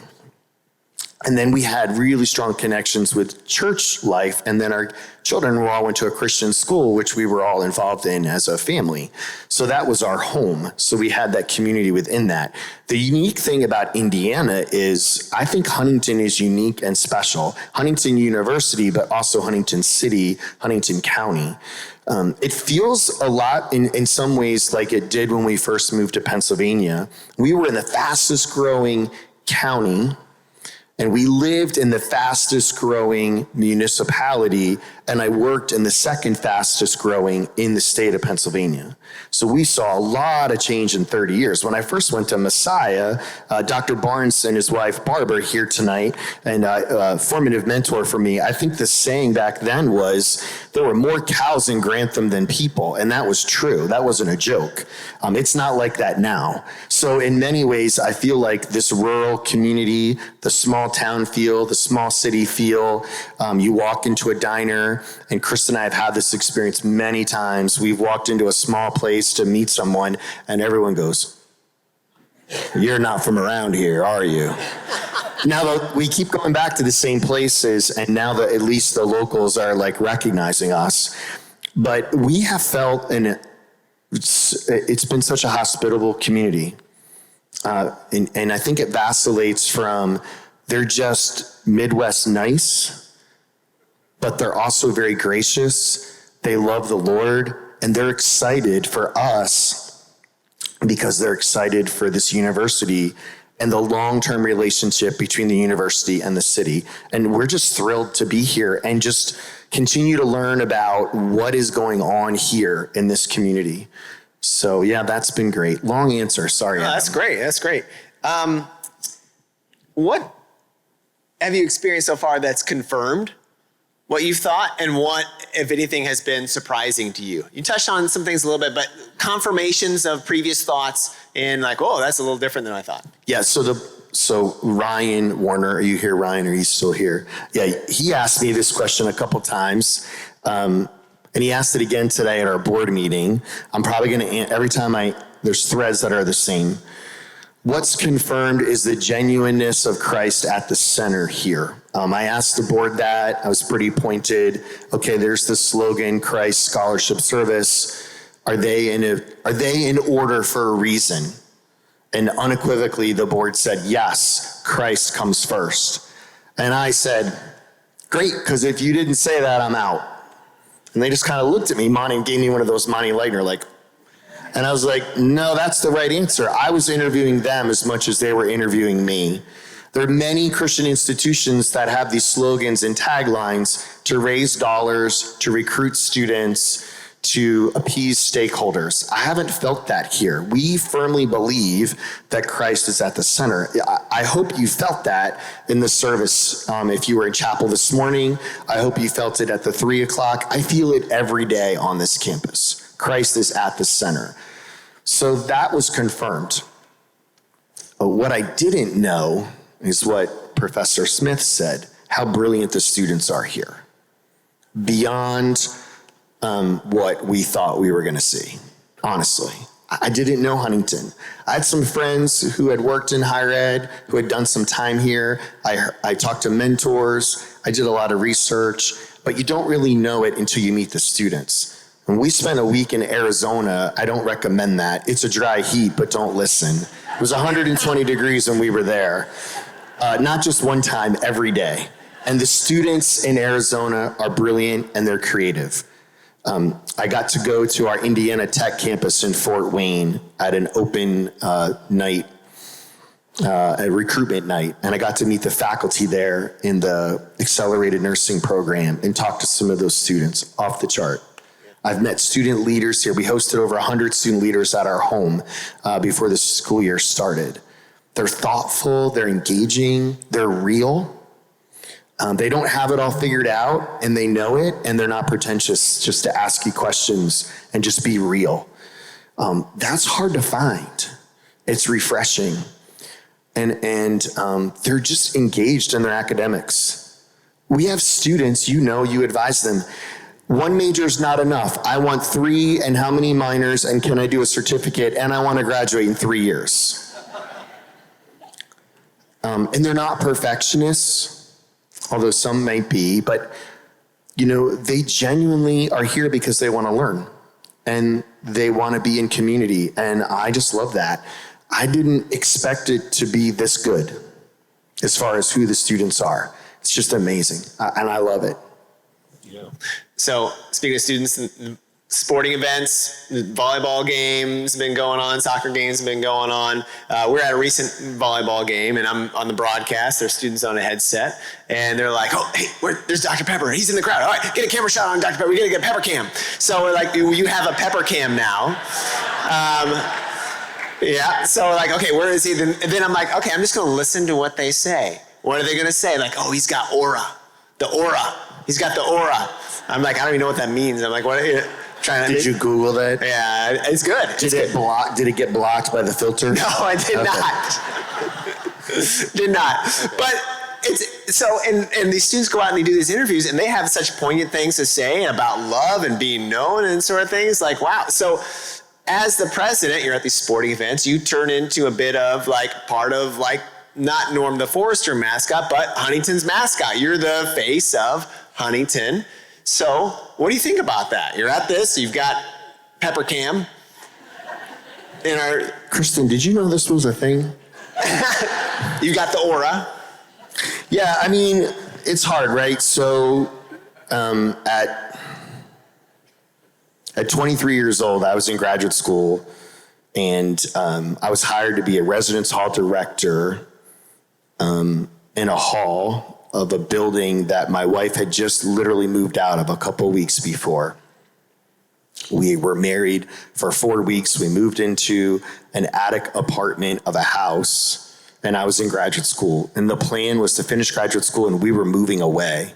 And then we had really strong connections with church life. And then our children all went to a Christian school, which we were all involved in as a family. So that was our home. So we had that community within that. The unique thing about Indiana is I think Huntington is unique and special. Huntington University, but also Huntington City, Huntington County. It feels a lot in some ways like it did when we first moved to Pennsylvania. We were in the fastest growing county, and we lived in the fastest growing municipality, and I worked in the second fastest growing in the state of Pennsylvania. So we saw a lot of change in 30 years. When I first went to Messiah, Dr. Barnes and his wife Barbara here tonight, and a formative mentor for me, I think the saying back then was, there were more cows in Grantham than people, and that was true. That wasn't a joke. It's not like that now. So in many ways, I feel like this rural community, the small town feel, the small city feel, you walk into a diner, and Chris and I have had this experience many times. We've walked into a small place to meet someone, and everyone goes, "You're not from around here, are you?" Now, we keep going back to the same places, and now that at least the locals are like recognizing us. But we have felt, and it's been such a hospitable community. And I think it vacillates from they're just Midwest nice, but they're also very gracious. They love the Lord, and they're excited for us because they're excited for this university and the long-term relationship between the university and the city. And we're just thrilled to be here and just continue to learn about what is going on here in this community. So yeah, that's been great. Long answer, sorry. No, that's great, that's great. What have you experienced so far that's confirmed what you've thought, and what, if anything, has been surprising to you? You touched on some things a little bit, but confirmations of previous thoughts and like, oh, that's a little different than I thought. Yeah, so Ryan Warner, are you here, Ryan? Are you still here? Yeah, he asked me this question a couple times, and he asked it again today at our board meeting. I'm probably going to, every time there's threads that are the same. What's confirmed is the genuineness of Christ at the center here. I asked the board that. I was pretty pointed. Okay, there's the slogan, Christ Scholarship Service. Are they in order for a reason? And unequivocally, the board said, yes, Christ comes first. And I said, great, because if you didn't say that, I'm out. And they just kind of looked at me, Monty, and gave me one of those Monty Widener, like, and I was like, no, that's the right answer. I was interviewing them as much as they were interviewing me. There are many Christian institutions that have these slogans and taglines to raise dollars, to recruit students, to appease stakeholders. I haven't felt that here. We firmly believe that Christ is at the center. I hope you felt that in the service. If you were in chapel this morning, I hope you felt it at the 3 o'clock. I feel it every day on this campus. Christ is at the center. So that was confirmed. What I didn't know is what Professor Smith said, how brilliant the students are here. Beyond what we thought we were going to see, honestly. I didn't know Huntington. I had some friends who had worked in higher ed, who had done some time here. I talked to mentors. I did a lot of research, but you don't really know it until you meet the students. When we spent a week in Arizona, I don't recommend that. It's a dry heat, but don't listen. It was 120 degrees when we were there. Not just one time, every day. And the students in Arizona are brilliant and they're creative. I got to go to our Indiana Tech campus in Fort Wayne at an open night, a recruitment night, and I got to meet the faculty there in the accelerated nursing program and talk to some of those students. Off the chart. I've met student leaders here. We hosted over 100 student leaders at our home before the school year started. They're thoughtful, they're engaging, they're real. They don't have it all figured out, and they know it, and they're not pretentious just to ask you questions and just be real. That's hard to find. It's refreshing. And they're just engaged in their academics. We have students, you advise them, one major is not enough. I want 3 and how many minors, and can I do a certificate, and I want to graduate in 3 years. And they're not perfectionists, although some might be, but they genuinely are here because they want to learn and they want to be in community. And I just love that. I didn't expect it to be this good as far as who the students are. It's just amazing. And I love it. Yeah. So speaking of students, sporting events, volleyball games have been going on, soccer games have been going on. We're at a recent volleyball game, and I'm on the broadcast. There's students on a headset, and they're like, oh, hey, there's Dr. Pepper. He's in the crowd. All right, get a camera shot on Dr. Pepper. We got to get a Pepper cam. So we're like, you have a Pepper cam now. Yeah, so like, okay, where is he? And then I'm like, okay, I'm just going to listen to what they say. What are they going to say? Like, oh, he's got aura. The aura. He's got the aura. I'm like, I don't even know what that means. I'm like, what are you trying to do? Did you Google that? Yeah, it's good. Did it get blocked by the filter? No, I did not. Did not. But it's so, and these students go out and they do these interviews and they have such poignant things to say about love and being known and sort of things. Like, wow. So as the president, you're at these sporting events, you turn into a bit of like part of like, not Norm the Forester mascot, but Huntington's mascot. You're the face of Huntington. So what do you think about that? You're at this, you've got Pepper Cam. Kristen, did you know this was a thing? You got the aura. Yeah, I mean, it's hard, right? So at 23 years old, I was in graduate school, and I was hired to be a residence hall director in a hall of a building that my wife had just literally moved out of a couple weeks before. We were married for 4 weeks. We moved into an attic apartment of a house, and I was in graduate school. And the plan was to finish graduate school, and we were moving away.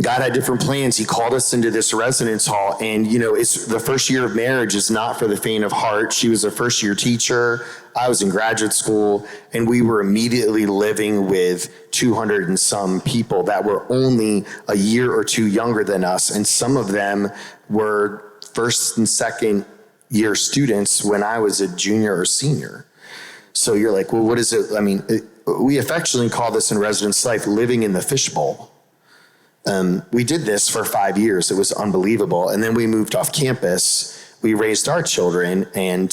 God had different plans. He called us into this residence hall, and it's the first year of marriage is not for the faint of heart. She was a first year teacher. I was in graduate school, and we were immediately living with 200 and some people that were only a year or two younger than us, and some of them were first and second year students when I was a junior or senior. So you're like, well, what is it? I mean, we affectionately call this in residence life living in the fishbowl. We did this for 5 years. It was unbelievable. And then we moved off campus. We raised our children, and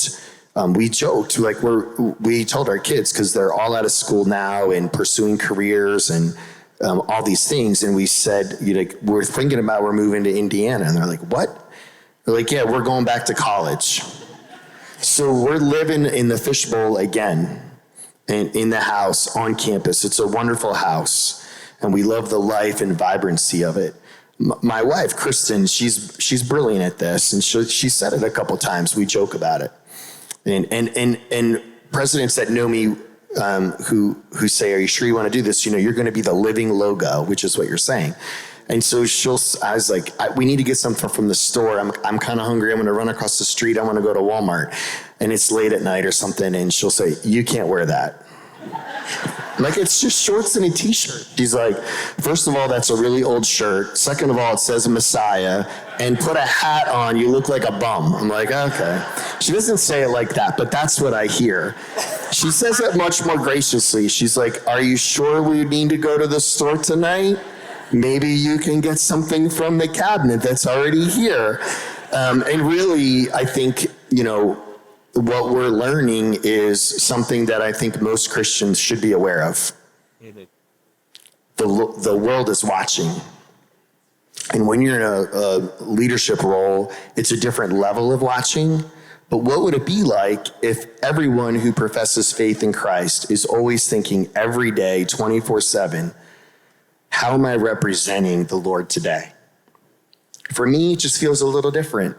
we joked, like we told our kids, because they're all out of school now and pursuing careers and all these things. And we said, we're thinking about we're moving to Indiana. And they're like, what? They're like, yeah, we're going back to college. So we're living in the fishbowl again, and in the house on campus. It's a wonderful house. And we love the life and vibrancy of it. My wife, Kristen, she's brilliant at this, and she said it a couple times. We joke about it, and presidents that know me, who say, "Are you sure you want to do this?" You're going to be the living logo, which is what you're saying. And so I was like, we need to get something from the store. I'm kind of hungry. I'm going to run across the street. I want to go to Walmart, and it's late at night or something. And she'll say, "You can't wear that." Like, it's just shorts and a t-shirt. She's like, first of all, that's a really old shirt. Second of all, it says Messiah. And put a hat on, you look like a bum. I'm like, okay. She doesn't say it like that, but that's what I hear. She says it much more graciously. She's like, are you sure we need to go to the store tonight? Maybe you can get something from the cabinet that's already here. And really, I think, what we're learning is something that I think most Christians should be aware of. The world is watching. And when you're in a leadership role, it's a different level of watching. But what would it be like if everyone who professes faith in Christ is always thinking every day, 24/7, how am I representing the Lord today? For me, it just feels a little different.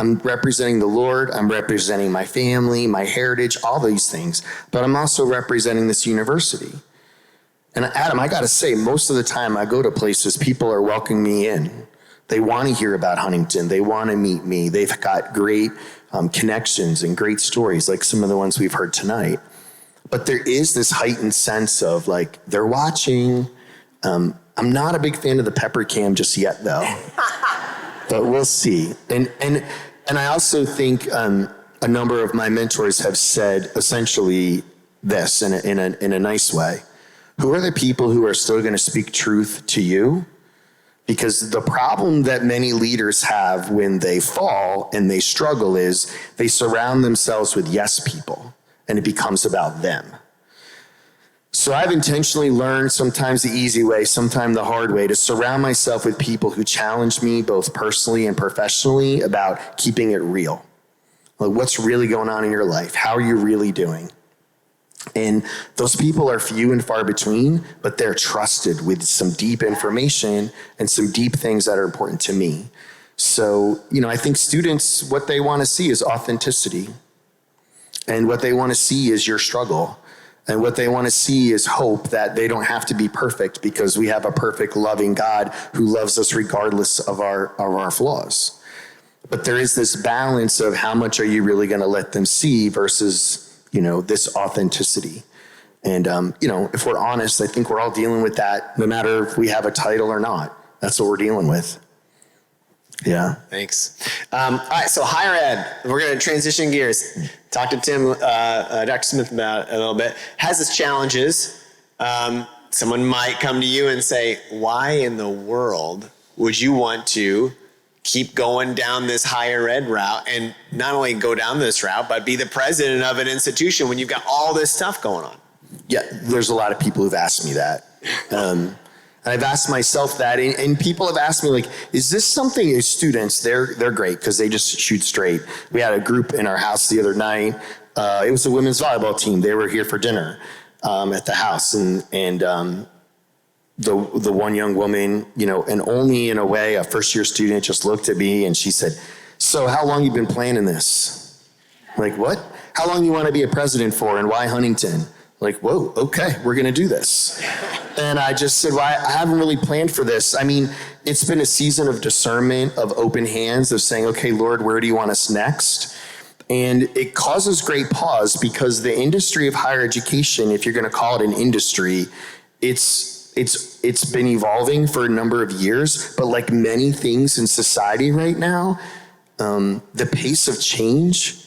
I'm representing the Lord, I'm representing my family, my heritage, all these things, but I'm also representing this university. And Adam, I gotta say, most of the time I go to places, people are welcoming me in. They wanna hear about Huntington, they wanna meet me, they've got great connections and great stories, like some of the ones we've heard tonight. But there is this heightened sense of like, they're watching. I'm not a big fan of the pepper cam just yet though, but we'll see. And I also think a number of my mentors have said essentially this in a nice way. Who are the people who are still going to speak truth to you? Because the problem that many leaders have when they fall and they struggle is they surround themselves with yes people, and it becomes about them. So I've intentionally learned, sometimes the easy way, sometimes the hard way, to surround myself with people who challenge me both personally and professionally about keeping it real. Like, what's really going on in your life? How are you really doing? And those people are few and far between, but they're trusted with some deep information and some deep things that are important to me. So, I think students, what they want to see is authenticity. And what they want to see is your struggle. And what they want to see is hope that they don't have to be perfect because we have a perfect, loving God who loves us regardless of our flaws. But there is this balance of how much are you really going to let them see versus, this authenticity. And, if we're honest, I think we're all dealing with that no matter if we have a title or not. That's what we're dealing with. Yeah. Thanks. All right, so higher ed, we're going to transition gears. Talk to Tim, Dr. Smith about it a little bit. Has its challenges. Someone might come to you and say, why in the world would you want to keep going down this higher ed route and not only go down this route, but be the president of an institution when you've got all this stuff going on? Yeah, there's a lot of people who've asked me that. And I've asked myself that, and people have asked me, like, is this something as students, they're great because they just shoot straight. We had a group in our house the other night. It was a women's volleyball team. They were here for dinner at the house, and the one young woman, and only in a way, a first-year student just looked at me and she said, "So how long you been planning this?" Like, what? How long you want to be a president for, and why Huntington? Like, whoa, okay, we're going to do this. And I just said, well, I haven't really planned for this. I mean, it's been a season of discernment, of open hands, of saying, okay, Lord, where do you want us next? And it causes great pause because the industry of higher education, if you're going to call it an industry, it's been evolving for a number of years, but like many things in society right now, the pace of change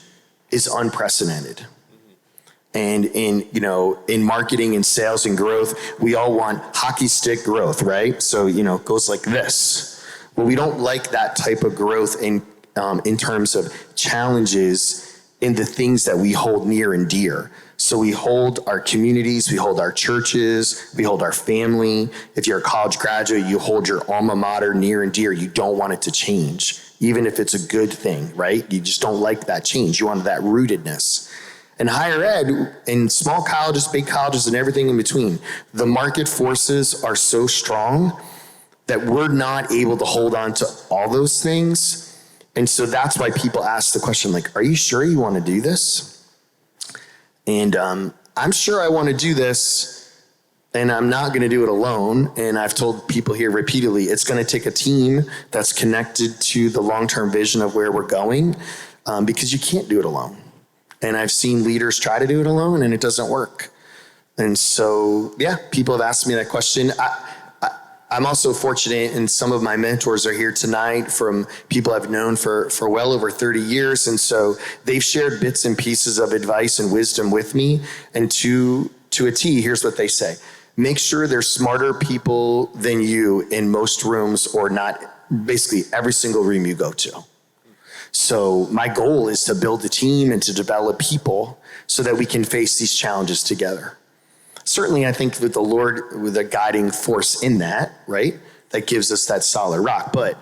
is unprecedented. And in marketing and sales and growth, we all want hockey stick growth, right? So, it goes like this. Well, we don't like that type of growth in terms of challenges in the things that we hold near and dear. So we hold our communities, we hold our churches, we hold our family. If you're a college graduate, you hold your alma mater near and dear. You don't want it to change, even if it's a good thing, right? You just don't like that change. You want that rootedness. In higher ed, in small colleges, big colleges, and everything in between, the market forces are so strong that we're not able to hold on to all those things. And so that's why people ask the question, like, are you sure you want to do this? And I'm sure I want to do this, and I'm not going to do it alone. And I've told people here repeatedly, it's going to take a team that's connected to the long-term vision of where we're going, because you can't do it alone. And I've seen leaders try to do it alone, and it doesn't work. And so, yeah, people have asked me that question. I'm also fortunate, and some of my mentors are here tonight from people I've known for well over 30 years. And so they've shared bits and pieces of advice and wisdom with me. And to a T, here's what they say. Make sure there's smarter people than you in most rooms, or not, basically every single room you go to. So my goal is to build a team and to develop people so that we can face these challenges together. Certainly, I think that the Lord, with a guiding force in that, right, that gives us that solid rock. But,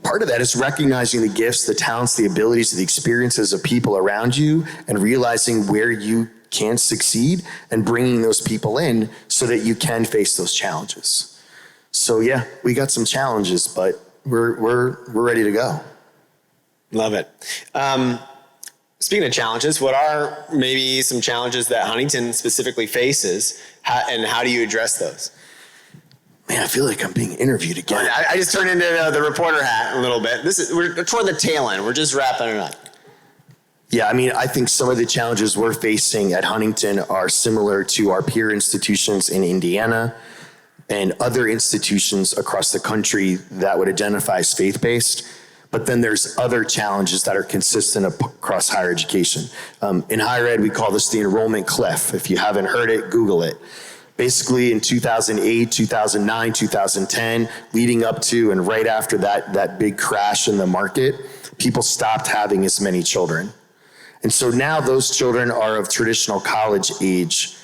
part of that is recognizing the gifts, the talents, the abilities, the experiences of people around you, and realizing where you can succeed and bringing those people in so that you can face those challenges. So, yeah, we got some challenges, but we're ready to go. Love it. Speaking of challenges, what are maybe some challenges that Huntington specifically faces, and how do you address those? Man, I feel like I'm being interviewed again. I just turned into the reporter hat a little bit. We're toward the tail end. We're just wrapping it up. Yeah, I think some of the challenges we're facing at Huntington are similar to our peer institutions in Indiana and other institutions across the country that would identify as faith-based. But then there's other challenges that are consistent across higher education. In higher ed, we call this the enrollment cliff. If you haven't heard it, Google it. Basically in 2008, 2009, 2010, leading up to and right after that big crash in the market, people stopped having as many children. And so now those children are of traditional college age.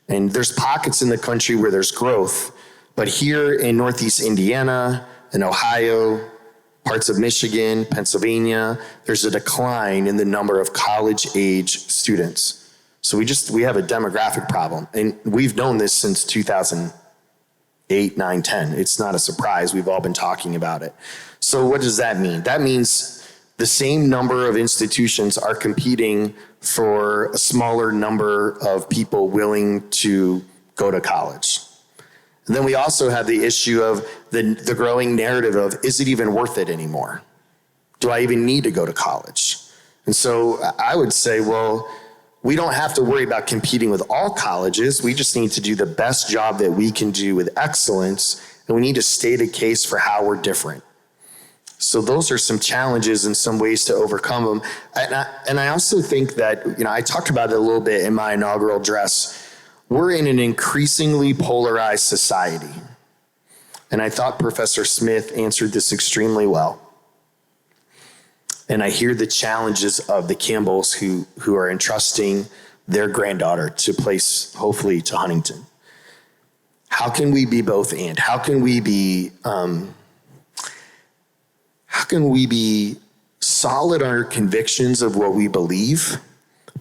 And there's pockets in the country where there's growth. But here in Northeast Indiana, in Ohio, parts of Michigan, Pennsylvania, there's a decline in the number of college-age students. So we have a demographic problem. And we've known this since 2008, 9, 10. It's not a surprise. We've all been talking about it. So what does that mean? That means the same number of institutions are competing for a smaller number of people willing to go to college. And then we also have the issue of the growing narrative of, is it even worth it anymore? Do I even need to go to college? And so I would say, well, we don't have to worry about competing with all colleges. We just need to do the best job that we can do with excellence, and we need to state a case for how we're different. So those are some challenges and some ways to overcome them. And I also think that, I talked about it a little bit in my inaugural address. We're in an increasingly polarized society. And I thought Professor Smith answered this extremely well. And I hear the challenges of the Campbells who are entrusting their granddaughter to place, hopefully, to Huntington. How can we be both and? How can we be solid on our convictions of what we believe,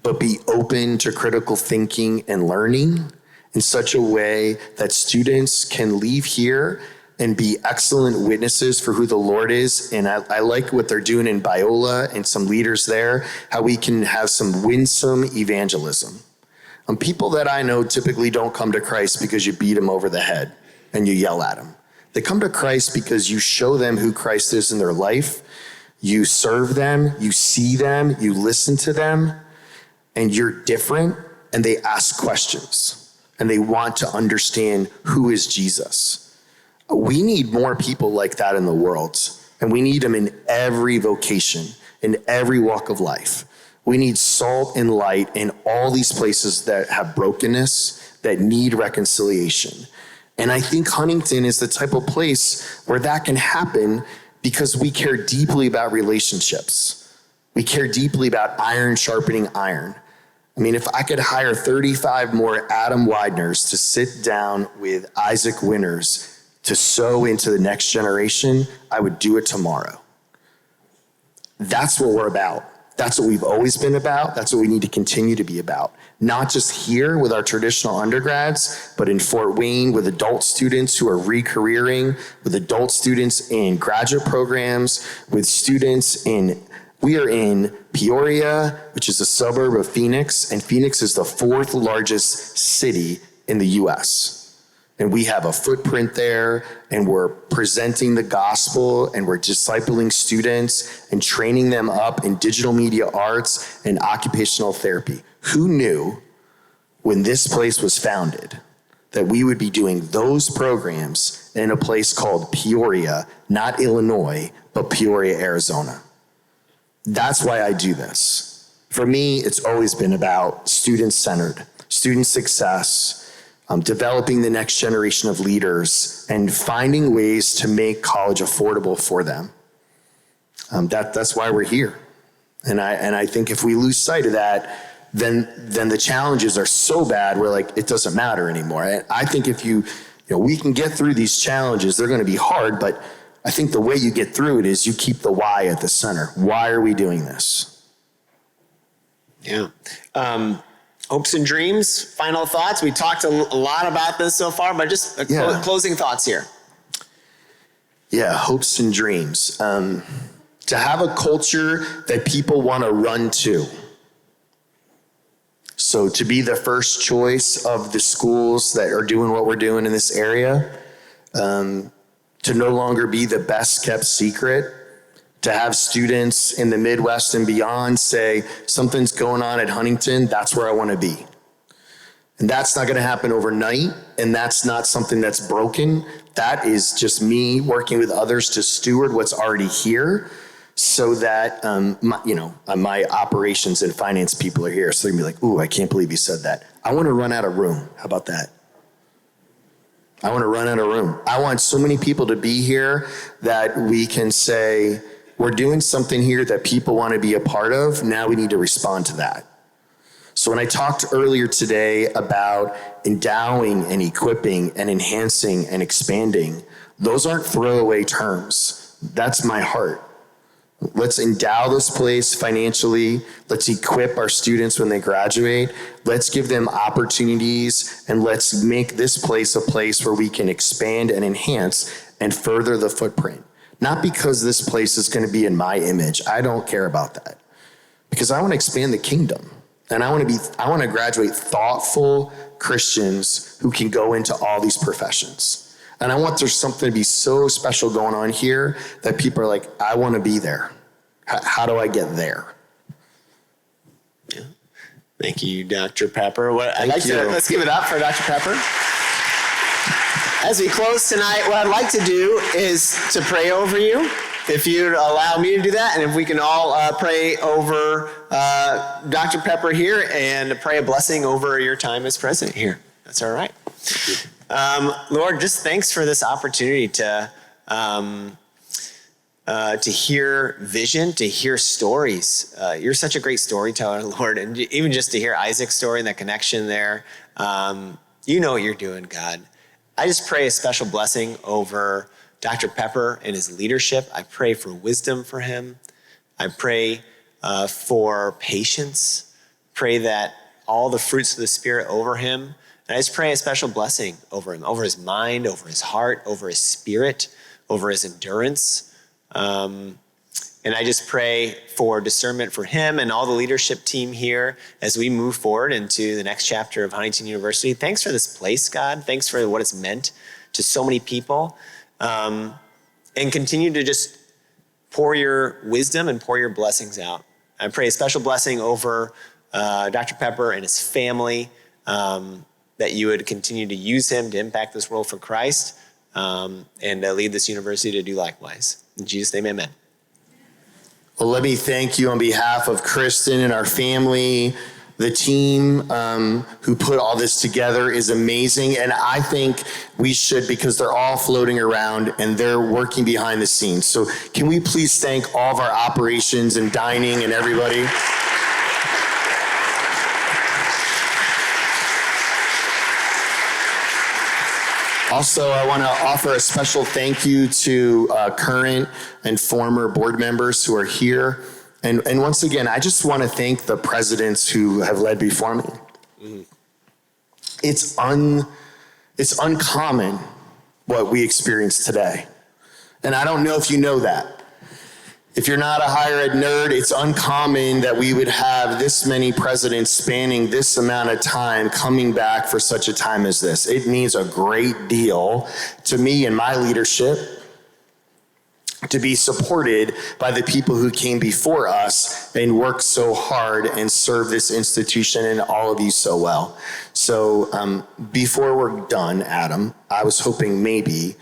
but be open to critical thinking and learning in such a way that students can leave here and be excellent witnesses for who the Lord is? And I like what they're doing in Biola and some leaders there, how we can have some winsome evangelism. People that I know typically don't come to Christ because you beat them over the head and you yell at them. They come to Christ because you show them who Christ is in their life. You serve them, you see them, you listen to them, and you're different, and they ask questions, and they want to understand who is Jesus. We need more people like that in the world, and we need them in every vocation, in every walk of life. We need salt and light in all these places that have brokenness, that need reconciliation. And I think Huntington is the type of place where that can happen because we care deeply about relationships. We care deeply about iron sharpening iron. I mean, if I could hire 35 more Adam Wideners to sit down with Isaac Winners to sow into the next generation, I would do it tomorrow. That's what we're about. That's what we've always been about. That's what we need to continue to be about. Not just here with our traditional undergrads, but in Fort Wayne with adult students who are re-careering, with adult students in graduate programs, with students we are in Peoria, which is a suburb of Phoenix, and Phoenix is the 4th largest city in the US. And we have a footprint there, and we're presenting the gospel, and we're discipling students and training them up in digital media arts and occupational therapy. Who knew when this place was founded that we would be doing those programs in a place called Peoria, not Illinois, but Peoria, Arizona? That's why I do this. For me, it's always been about student-centered, student success, developing the next generation of leaders, and finding ways to make college affordable for them. That's why we're here. And I think if we lose sight of that, then the challenges are so bad, we're like, it doesn't matter anymore. And I think if we can get through these challenges, they're gonna be hard, but I think the way you get through it is you keep the why at the center. Why are we doing this? Yeah. Hopes and dreams, final thoughts. We talked a lot about this so far, but just closing thoughts here. Yeah, hopes and dreams. To have a culture that people want to run to. So to be the first choice of the schools that are doing what we're doing in this area, to no longer be the best kept secret, to have students in the Midwest and beyond say, something's going on at Huntington, that's where I want to be. And that's not going to happen overnight, and that's not something that's broken. That is just me working with others to steward what's already here so that my operations and finance people are here. So they're going to be like, ooh, I can't believe you said that. I want to run out of room. How about that? I want to run out of room. I want so many people to be here that we can say, we're doing something here that people want to be a part of. Now we need to respond to that. So when I talked earlier today about endowing and equipping and enhancing and expanding, those aren't throwaway terms. That's my heart. Let's endow this place financially. Let's equip our students when they graduate. Let's give them opportunities, and let's make this place a place where we can expand and enhance and further the footprint. Not because this place is going to be in my image. I don't care about that. Because I want to expand the kingdom. And I want to graduate thoughtful Christians who can go into all these professions. And I want there's something to be so special going on here that people are like, I want to be there. How do I get there? Yeah. Thank you, Dr. Pepper. Let's give it up for Dr. Pepper. As we close tonight, what I'd like to do is to pray over you, if you'd allow me to do that, and if we can all pray over Dr. Pepper here and pray a blessing over your time as president here. That's all right. Lord, just thanks for this opportunity to hear vision, to hear stories. You're such a great storyteller, Lord, and even just to hear Isaac's story and that connection there. You know what you're doing, God. I just pray a special blessing over Dr. Pepper and his leadership. I pray for wisdom for him. I pray for patience. Pray that all the fruits of the Spirit over him. And I just pray a special blessing over him, over his mind, over his heart, over his spirit, over his endurance. And I just pray for discernment for him and all the leadership team here as we move forward into the next chapter of Huntington University. Thanks for this place, God. Thanks for what it's meant to so many people. And continue to just pour your wisdom and pour your blessings out. I pray a special blessing over Dr. Pepper and his family, that you would continue to use him to impact this world for Christ, and lead this university to do likewise. In Jesus' name, amen. Well, let me thank you on behalf of Kristen and our family. The team who put all this together is amazing. And I think we should, because they're all floating around and they're working behind the scenes. So can we please thank all of our operations and dining and everybody? Also, I want to offer a special thank you to current and former board members who are here. And once again, I just want to thank the presidents who have led before me. Mm-hmm. It's uncommon what we experience today. And I don't know if you know that. If you're not a higher ed nerd, it's uncommon that we would have this many presidents spanning this amount of time coming back for such a time as this. It means a great deal to me and my leadership to be supported by the people who came before us and worked so hard and served this institution and all of you so well. So before we're done, Adam, I was hoping maybe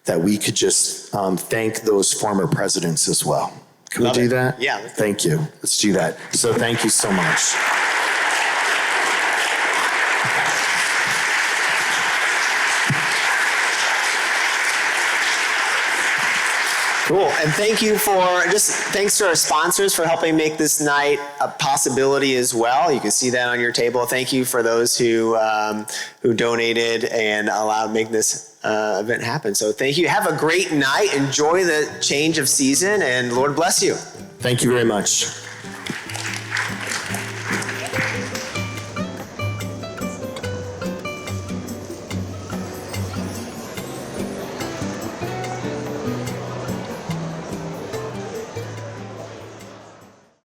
that we could just thank those former presidents as well. Can we do that? Yeah. Thank you. Let's do that. So thank you so much. Cool, and thanks to our sponsors for helping make this night a possibility as well. You can see that on your table. Thank you for those who donated and allowed make this event happen. So thank you. Have a great night. Enjoy the change of season, and Lord bless you. Thank you very much.